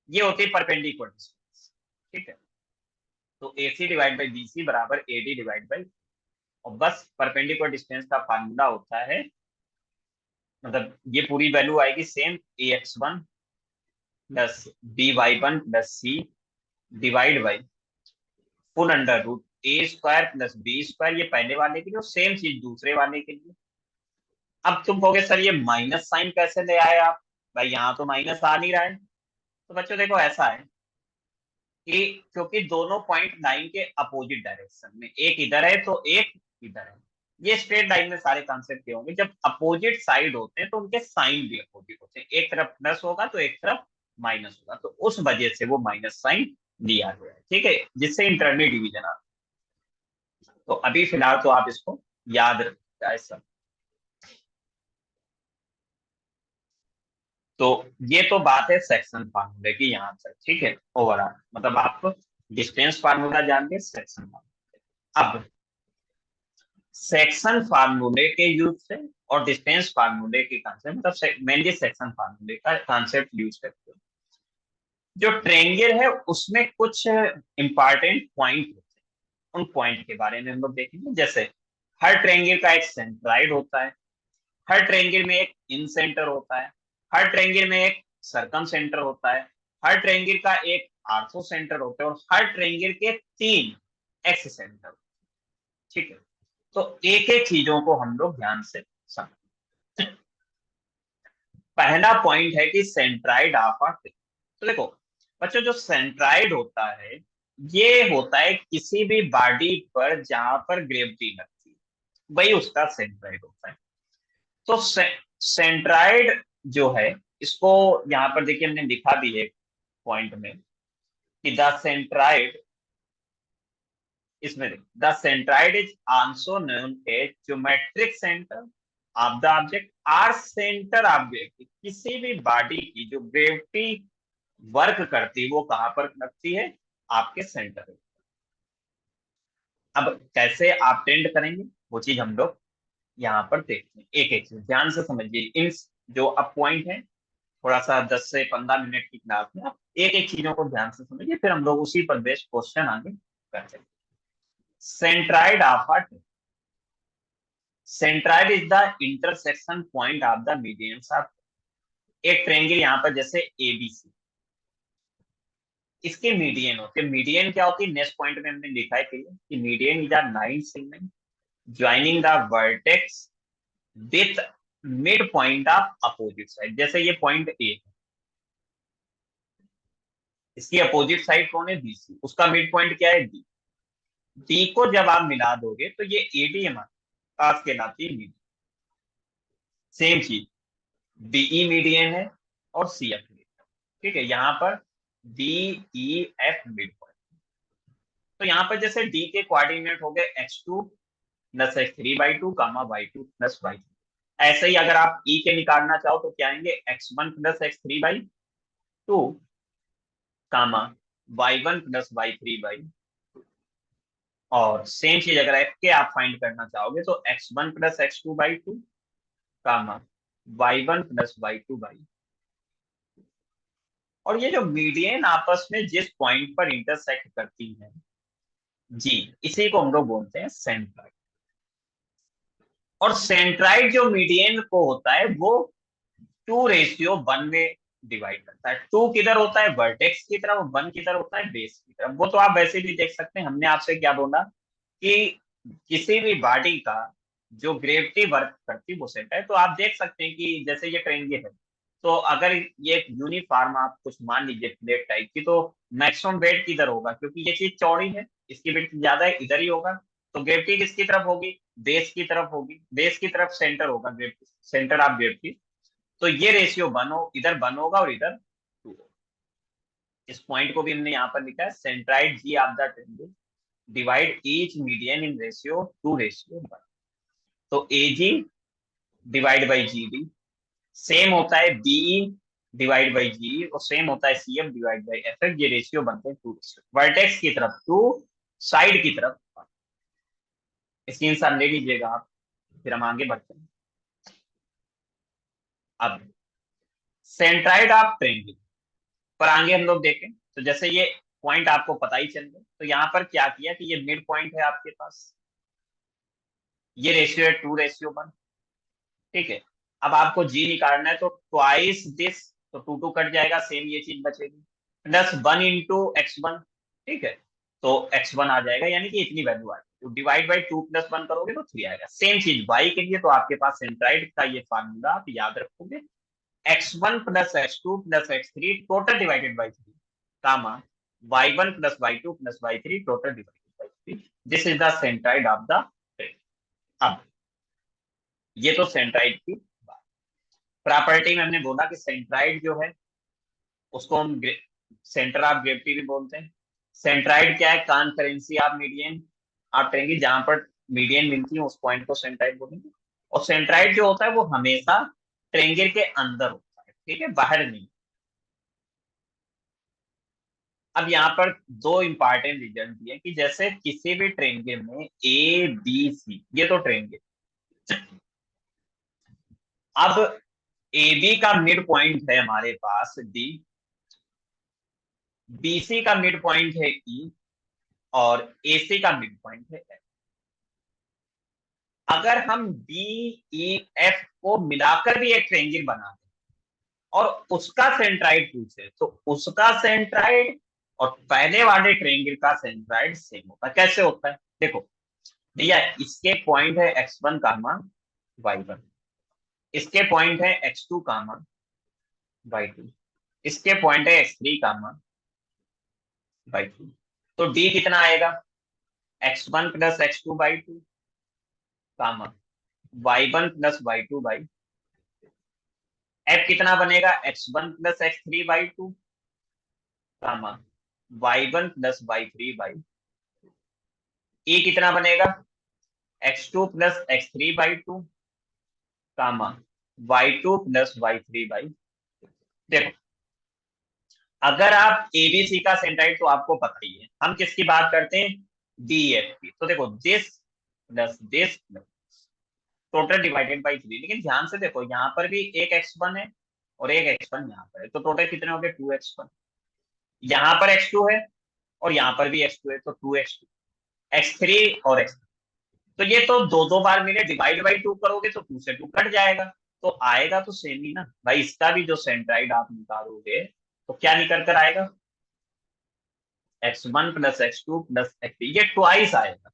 ये होती है परपेंडिकुलर डिस्टेंस, ठीक है। तो A C divide by B C बराबर ए डी डिवाइड बाई, और बस परपेंडिकुलर डिस्टेंस का फार्मूला होता है, मतलब ये पूरी वैल्यू आएगी same, A X one plus B Y one plus C divide by full under root A square plus B square, ये पहले वाले के लिए, और सेम चीज दूसरे वाले के लिए। अब तुम कहोगे सर ये माइनस साइन कैसे ले आए आप, भाई यहाँ तो माइनस आ नहीं रहा है। तो बच्चों देखो ऐसा है कि क्योंकि दोनों पॉइंट लाइन के अपोजिट डायरेक्शन में, एक इधर है तो एक इधर है, ये स्ट्रेट लाइन में सारे कॉन्सेप्ट ये होंगे। जब अपोजिट साइड होते हैं तो उनके साइन भी अपोजिट होते हैं, एक तरफ प्लस होगा तो एक तरफ माइनस होगा, तो उस वजह से वो माइनस साइन दिया गया है, ठीक है, जिससे इंटरनल डिवीजन आता है। तो अभी फिलहाल तो आप इसको याद रखिएगा सब। तो ये तो बात है सेक्शन फार्मूले की यहाँ तक, ठीक है, ओवरऑल मतलब आप डिस्टेंस फार्मूला जान के सेक्शन फार्मूला। अब सेक्शन फार्मूले के यूज से और डिस्टेंस फार्मूले के कॉन्सेप्ट, मतलब मेनली सेक्शन फार्मूले का कॉन्सेप्ट यूज करते हैं। जो ट्रायंगल है उसमें कुछ इंपॉर्टेंट पॉइंट होते हैं, उन पॉइंट के बारे में हम लोग देखेंगे। जैसे हर ट्रायंगल का एक सेंट्राइड होता है, हर ट्रायंगल में एक इन सेंटर होता है, हर ट्रायंगल में एक सर्कम सेंटर होता है, हर ट्रायंगल का एक आर्थो सेंटर होता है, और हर ट्रायंगल के 3 एक्स सेंटर, ठीक है। तो एक एक चीजों को हम लोग ध्यान से समझ। पहला पॉइंट है कि सेंट्राइड ऑफ आर्ट। तो देखो बच्चों, जो सेंट्राइड होता है ये होता है किसी भी बॉडी पर जहां पर ग्रेविटी लगती है, वही उसका सेंट्राइड होता है। तो सेंट्राइड जो है, इसको यहाँ पर देखिए हमने लिखा भी है पॉइंट में कि द सेंट्राइड, इसमें the centroid is also known as geometric centre of the object are centre of gravity. किसी भी बॉडी की जो ग्रेविटी वर्क करती है वो कहां पर लगती है, आपके सेंटर में। अब कैसे आप टेंड करेंगे वो चीज हम लोग यहाँ पर देखते हैं, एक एक चीज ध्यान से समझिए। इन जो अब पॉइंट है, थोड़ा सा 10 से 15 मिनट की क्लास में आप एक एक चीजों को ध्यान से समझिए, फिर हम लोग उसी पर बेस्ड क्वेश्चन आगे करते हैं। Centroid of a, centroid is the intersection point of the medians of एक ट्रायंगल, यहाँ पर जैसे एबीसी, इसके मीडियन होते हैं। मीडियन क्या होती है, नेक्स्ट पॉइंट में हमने लिखा है कि median is a line segment joining the vertex with mid point of opposite side. जैसे ये पॉइंट ए है, इसकी अपोजिट साइड कौन है, बीसी, उसका मिड पॉइंट क्या है, डी। डी को जब आप मिला दोगे तो ये एडी हमारे पास कहलाती है मीडियन। सेम चीज बीई मीडियन है और सी एफ मीडियन, ठीक है। यहाँ पर D E F mid point. तो यहाँ पर जैसे डी के कोऑर्डिनेट हो गए x2 प्लस x3/2 कामा y2 प्लस y3। ऐसे ही अगर आप ई के निकालना चाहो तो क्या आएंगे, x1 प्लस x3/2 कामा y1 प्लस y3/, और सेम चीज अगर एफ के आप फाइंड करना चाहोगे तो x1 प्लस x2/2 कामा y1 प्लस y2/। और ये जो मीडियन आपस में जिस पॉइंट पर इंटरसेक्ट करती हैं, जी, इसी को हम लोग बोलते हैं सेंट्राइड। और सेंट्राइड जो मीडियन को होता है वो 2:1 में डिवाइड करता है। 2 किधर होता है, वर्टेक्स की तरफ, 1 किधर होता है, बेस की तरफ। वो तो आप वैसे भी देख सकते हैं, हमने आपसे क्या बोला कि किसी भी बॉडी का जो ग्रेविटी वर्क करती है वो सेंटर है। तो आप देख सकते हैं कि जैसे ये ट्रायंगल है, तो अगर ये एक यूनिफॉर्म आप कुछ मान लीजिए प्लेट टाइप की, तो मैक्सिमम वेट किधर होगा, क्योंकि ये चीज चौड़ी है, इसकी वेट ज्यादा है, इधर ही होगा। तो ग्रेविटी किसकी तरफ होगी, बेस की तरफ होगी, बेस की तरफ सेंटर होगा, ग्रेविटी सेंटर ऑफ ग्रेविटी। तो ये रेशियो बनो, इधर वन होगा और इधर 2 होगा। इस पॉइंट को भी हमने यहाँ पर लिखा है, centroid G of the triangle divide each median in ratio 2:1। तो A G divide by G D same होता है बीई डिवाइड बाई जी, और सेम होता है C F divide by F F. ये रेशियो बनते हैं 2:1। वर्टेक्स की तरफ 2, साइड की तरफ 1। स्क्रीनशॉट ले लीजिएगा आप, फिर हम आगे बढ़ते हैं। अब सेंट्राइड ऑफ ट्रायंगल पर आगे हम लोग देखें तो जैसे ये पॉइंट आपको पता ही चल गया, तो यहाँ पर क्या किया कि ये मिड पॉइंट है आपके पास, ये रेशियो है 2:1। ठीक है। अब आपको जी निकालना है, तो ट्वाइस दिस, तो 2 कट जाएगा, सेम ये चीज बचेगी, प्लस 1 × x1। ठीक है, तो x1 आ जाएगा, यानी कि इतनी वैल्यू आएगी। तो डिवाइड बाई 2 + 1 करोगे तो 3 आएगा। सेम चीज y के लिए, तो आपके पास सेंट्राइड का ये फार्मूला आप याद रखोगे, x1 + x2 + x3 total divided by 3, comma y1 + y2 + y3 total divided by 3। This is the centroid of the triangle. अब ये तो सेंट्राइड की प्रॉपर्टी में हमने बोला कि सेंट्राइड जो है उसको हम सेंटर ऑफ ग्रेविटी भी बोलते हैं। सेंट्राइड क्या है? Concurrency of median. आप कहेंगे जहां पर मीडियन मिलती है उस पॉइंट को सेंट्राइड बोलेंगे। और सेंट्राइड जो होता है वो हमेशा ट्रायंगल के अंदर होता है, ठीक है, बाहर नहीं। अब यहाँ पर दो इंपॉर्टेंट रिजल्ट दिए कि जैसे किसी भी ट्रायंगल में ए बी सी, ये तो ट्रायंगल, अब ए बी का मिड पॉइंट है हमारे पास डी, बीसी का मिड पॉइंट है ई, और एसी का मिड पॉइंट है एफ। अगर हम डी ई एफ को मिलाकर भी एक ट्रायंगल बना दें और उसका सेंट्राइड पूछे, तो उसका सेंट्राइड और पहले वाले ट्रायंगल का सेंट्राइड सेम होता है। कैसे होता है? देखो भैया, इसके पॉइंट है x1 कामा y1, इसके पॉइंट है x2 कामा y2, इसके पॉइंट है x3 कामा y3। तो d कितना आएगा? x1 + x2/2 कामा y1 + y2/, f कितना बनेगा? x1 + x3/2 कामा y1 + y3/, e कितना बनेगा? x2 + x3/2 कामा y2 + y3/। देखो, अगर आप एबीसी का सेंट्राइड तो आपको पता ही है, हम किसकी बात करते हैं? डीएफ की। तो देखो this plus this total divided by 3। लेकिन ध्यान से देखो, यहाँ पर भी एक x1 है और एक x1 यहाँ पर है, तो टोटल कितने हो गए? 2x1। यहाँ पर x2 है और यहाँ पर भी x2 है, तो 2x2, x3 और x। तो ये तो दो दो बार मिले, डिवाइड बाई 2 करोगे तो 2 से 2 कट जाएगा, तो आएगा तो सेम ही ना भाई। इसका भी जो सेंट्राइड आप निकालोगे तो क्या निकल कर आएगा? x1 + x2 + x3, ये ट्वाइस आएगा।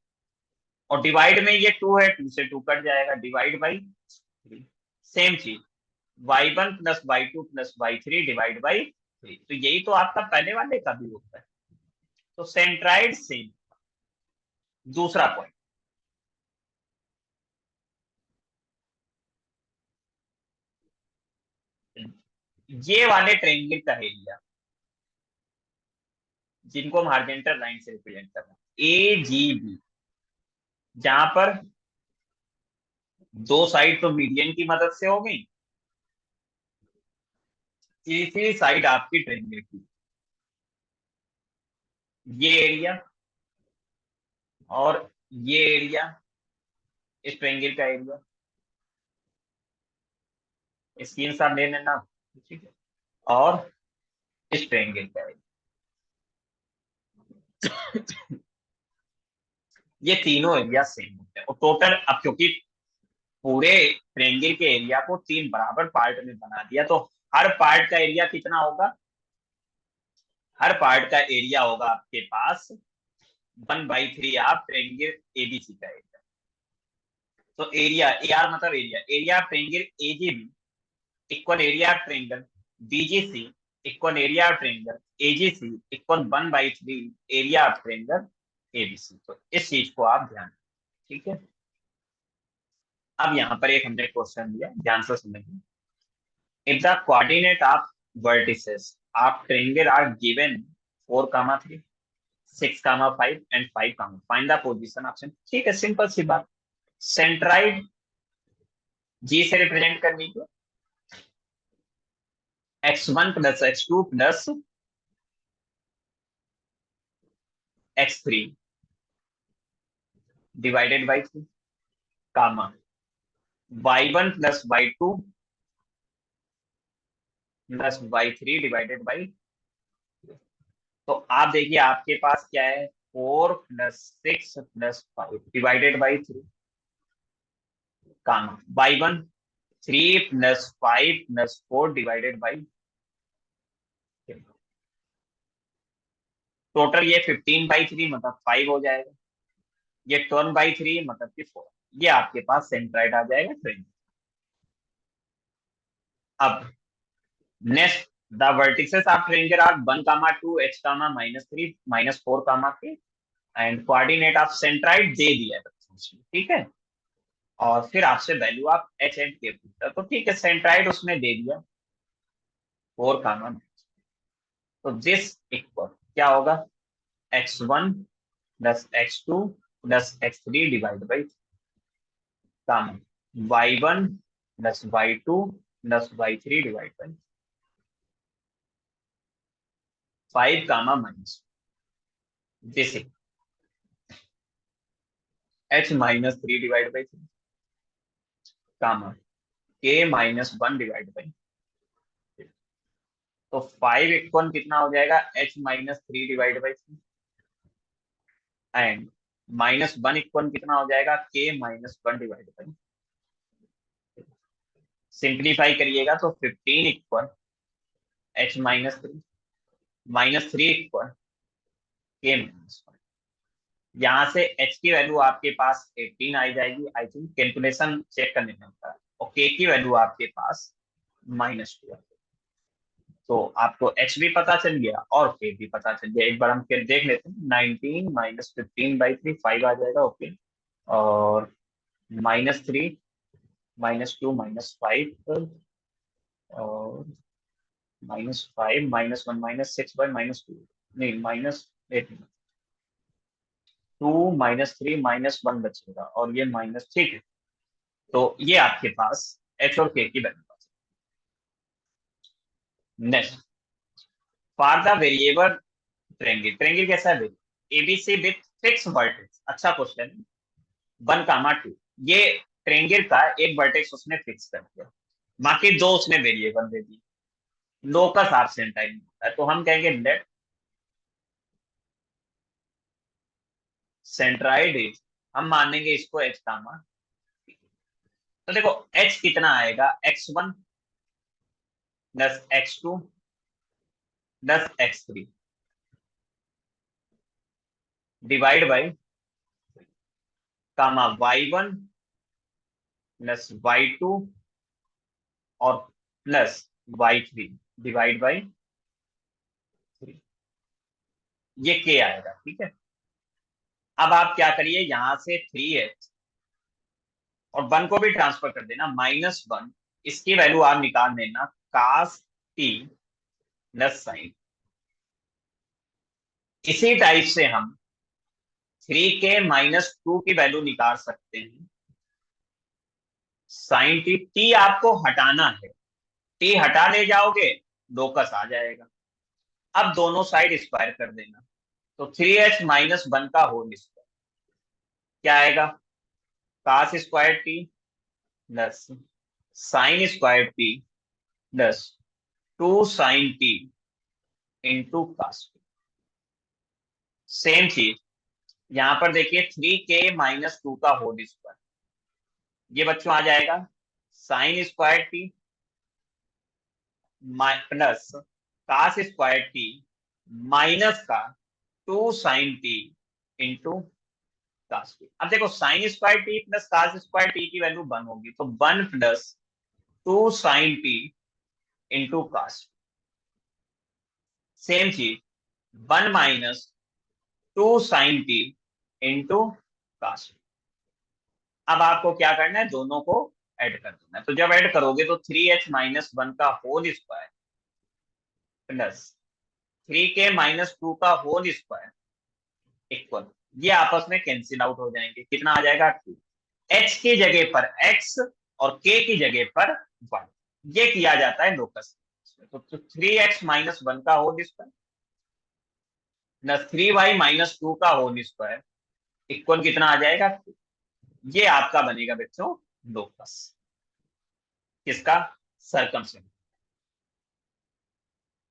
और डिवाइड में ये 2 है, 2 से 2 कट जाएगा, डिवाइड बाई 3। सेम चीज y1 + y2 + y3 divide by 3। तो यही तो आपका पहले वाले का भी होता है। तो सेंट्राइड सेम। दूसरा पॉइंट, ये वाले ट्रायंगल का एरिया जिनको हम हॉरिजॉन्टल लाइन से रिप्रेजेंट कर रहे हैं, ए जी बी, जहां पर दो साइड तो मीडियन की मदद से हो गई, तीसरी साइड आपकी ट्रायंगल की, ये एरिया और ये एरिया, इस ट्रायंगल का एरिया, स्क्रीन शॉट ले लेना, ठीक है, और इस ट्रायंगल का एरिया, ये तीनों एरिया सेम होते हैं। और टोटल, अब क्योंकि पूरे ट्रायंगल के एरिया को 3 बराबर पार्ट में बना दिया, तो हर पार्ट का एरिया कितना होगा? हर पार्ट का एरिया होगा आपके पास 1/3 आप ट्रायंगल एबीसी का एरिया। तो एरिया ए आर मतलब area, area of triangle AGB equal area of triangle BGC equal area of triangle AGC equal 1/3 area of triangle ABC. तो इस चीज को आप ध्यान रखें, ठीक है। अब यहाँ पर एक हमने क्वेश्चन दिया, ध्यान से समझिए। If the coordinate of vertices of triangle are given 4, 3, 6, 5 and 5, find the position of centre. ठीक है, सिंपल सी बात। सेंट्राइड जी से रिप्रेजेंट करनी है, x1 plus x2 plus x3 divided by 3 comma y1 plus y2 plus y3 divided by. तो आप देखिए आपके पास क्या है, 4 + 6 + 5 divided by 3 comma y1 3 + 5 + 4 divided by. Total ये 15/3 मतलब 5 हो जाएगा, ये 12/3 मतलब कि 4। ये आपके पास सेंट्राइड आ जाएगा ट्रेन। अब next, the vertices of triangle are 1, 2, h, -3, -4, k and coordinate of centroid दे दिया है बच्चों ने, ठीक है। और फिर आपसे वैल्यू ऑफ एच एंड के पूछा, तो ठीक है सेंट्राइड उसने दे दिया 4, तो दिस इक्वल क्या होगा, x1 + x2 + x3 divide by y1 + y2 + y3 divide by 5, minus this h-3 divide by 3 comma k-1 divide by. तो 5 इक्वल कितना हो जाएगा, h-3 divide by 3 and -1 equal कितना हो जाएगा, k-1 डिवाइड बाई। सिंप्लीफाई करिएगा तो 15 इक्वल h-3 -3 इक्वल k-1। यहाँ से h की वैल्यू आपके पास 18 आई जाएगी, आई थिंक कैलकुलेशन चेक करने में होता है, और k की वैल्यू आपके पास -2 है। तो आपको h भी पता चल गया और k भी पता चल गया। एक बार हम फिर देख लेते हैं, 19 -15/3 5 आ जाएगा, ओके। और -3 -2 -5 और -5 -1 -6/-2 नहीं -8 2 -3 -1 बचेगा और ये माइनस, ठीक है। तो ये आपके पास h और k की value. Next, for the variable triangle, triangle कैसा है, एबीसी विथ फिक्स वर्टेक्स, अच्छा क्वेश्चन। 1, 2 ये ट्रायंगल का एक वर्टेक्स उसने फिक्स कर दिया, बाकी दो उसने वेरिएबल दे दिए, लोकस ऑफ सेंटाइल होता है, तो हम कहेंगे लेट सेंट्राइड इज, हम मानेंगे इसको h कामा। तो देखो h कितना आएगा, x1 + x2 + x3 divide by comma y1 + y2 और प्लस y3 डिवाइड बाई 3, ये k आएगा, ठीक है। अब आप क्या करिए, यहां से 3h और 1 को भी ट्रांसफर कर देना, -1, इसकी वैल्यू आप निकाल देना cos t प्लस साइन। इसी टाइप से हम 3k-2 की वैल्यू निकाल सकते हैं साइन टी। टी आपको हटाना है, टी हटा ले जाओगे लोकस आ जाएगा। अब दोनों साइड स्क्वायर कर देना, तो 3h -1 का होल स्क्वायर क्या आएगा, cos square T plus sine square T plus 2 sine T into cos T. Same चीज यहाँ पर देखिए, 3k-2 का होल स्क्वायर, ये बच्चों आ जाएगा sine square T plus cos square T minus का 2 sine T into cos T. अब देखो sine square T plus cos square T की वैल्यू 1 होगी, तो 1 + 2 sine T into cos। Same चीज 1 - 2 साइन टी इंटू cos। अब आपको क्या करना है, दोनों को ऐड कर देना है। तो जब ऐड करोगे तो 3h-1 का होल स्क्वायर प्लस 3k-2 का होल स्क्वायर इक्वल, ये आपस में कैंसिल आउट हो जाएंगे, कितना आ जाएगा 2। h की जगह पर x और k की जगह पर 1, ये किया जाता है लोकस। तो 3x-1 का होल स्क्वायर प्लस 3y-2 का होल स्क्वायर इक्वल कितना आ जाएगा? ये आपका बनेगा बच्चों लोकस किसका? सर्कमस्टेंस।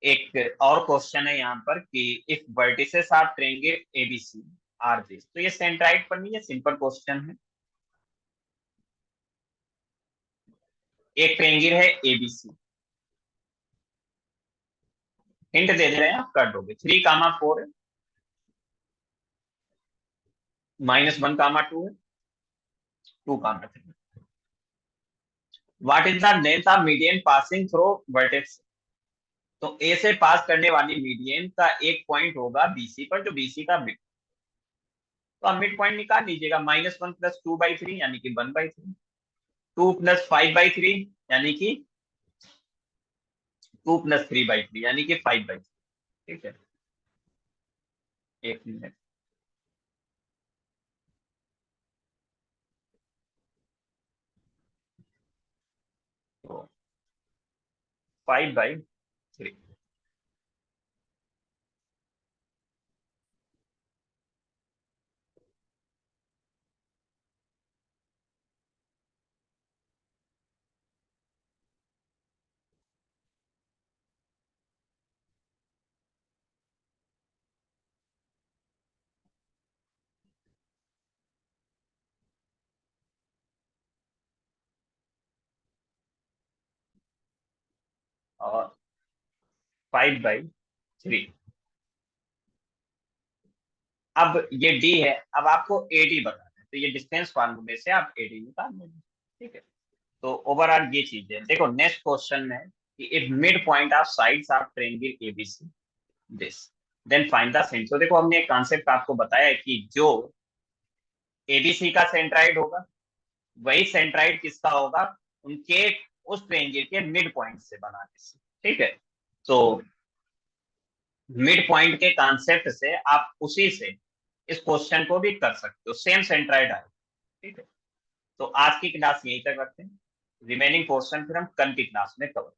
एक और क्वेश्चन है यहाँ पर कि if vertices are triangle ABC are this, तो ये सेंट्राइड पर नहीं है, सिंपल क्वेश्चन है। एक ट्रायंगल है एबीसी, हिंट दे दे रहे हैं, आप कर दोगे। 3, 4 है, -1, 2 है, 2, 3। What is the length of median passing through vertex? तो ए से पास करने वाली मीडियन का एक पॉइंट होगा बीसी पर, जो बीसी का मिड, तो आप मिड पॉइंट निकाल लीजिएगा। -1 + 2/3 यानी कि 1/3, 2 + 5/3 यानी कि 2 + 3/3 यानी कि 5/3। ठीक है, एक मिनट। तो 5/3। और 5/3। अब ये डी है, अब आपको एडी बताना है, तो ये डिस्टेंस फार्मूले से आप एडी निकाल लेंगे। ठीक है, तो ओवरऑल ये चीज है। देखो नेक्स्ट क्वेश्चन में है कि if mid point of sides of triangle ABC this, then find the centre. तो देखो हमने एक कॉन्सेप्ट आपको बताया है कि जो एबीसी का सेंट्राइड होगा, वही सेंट्राइड किसका होगा? उनके उस ट्रायंगल के मिड पॉइंट से बनाने से। ठीक है, तो मिड पॉइंट के कॉन्सेप्ट से आप उसी से इस क्वेश्चन को भी कर सकते हो, सेम सेंट्राइड आए। ठीक है, तो आज की क्लास यहीं तक रखते हैं, रिमेनिंग पोर्शन फिर हम कल की क्लास में कवर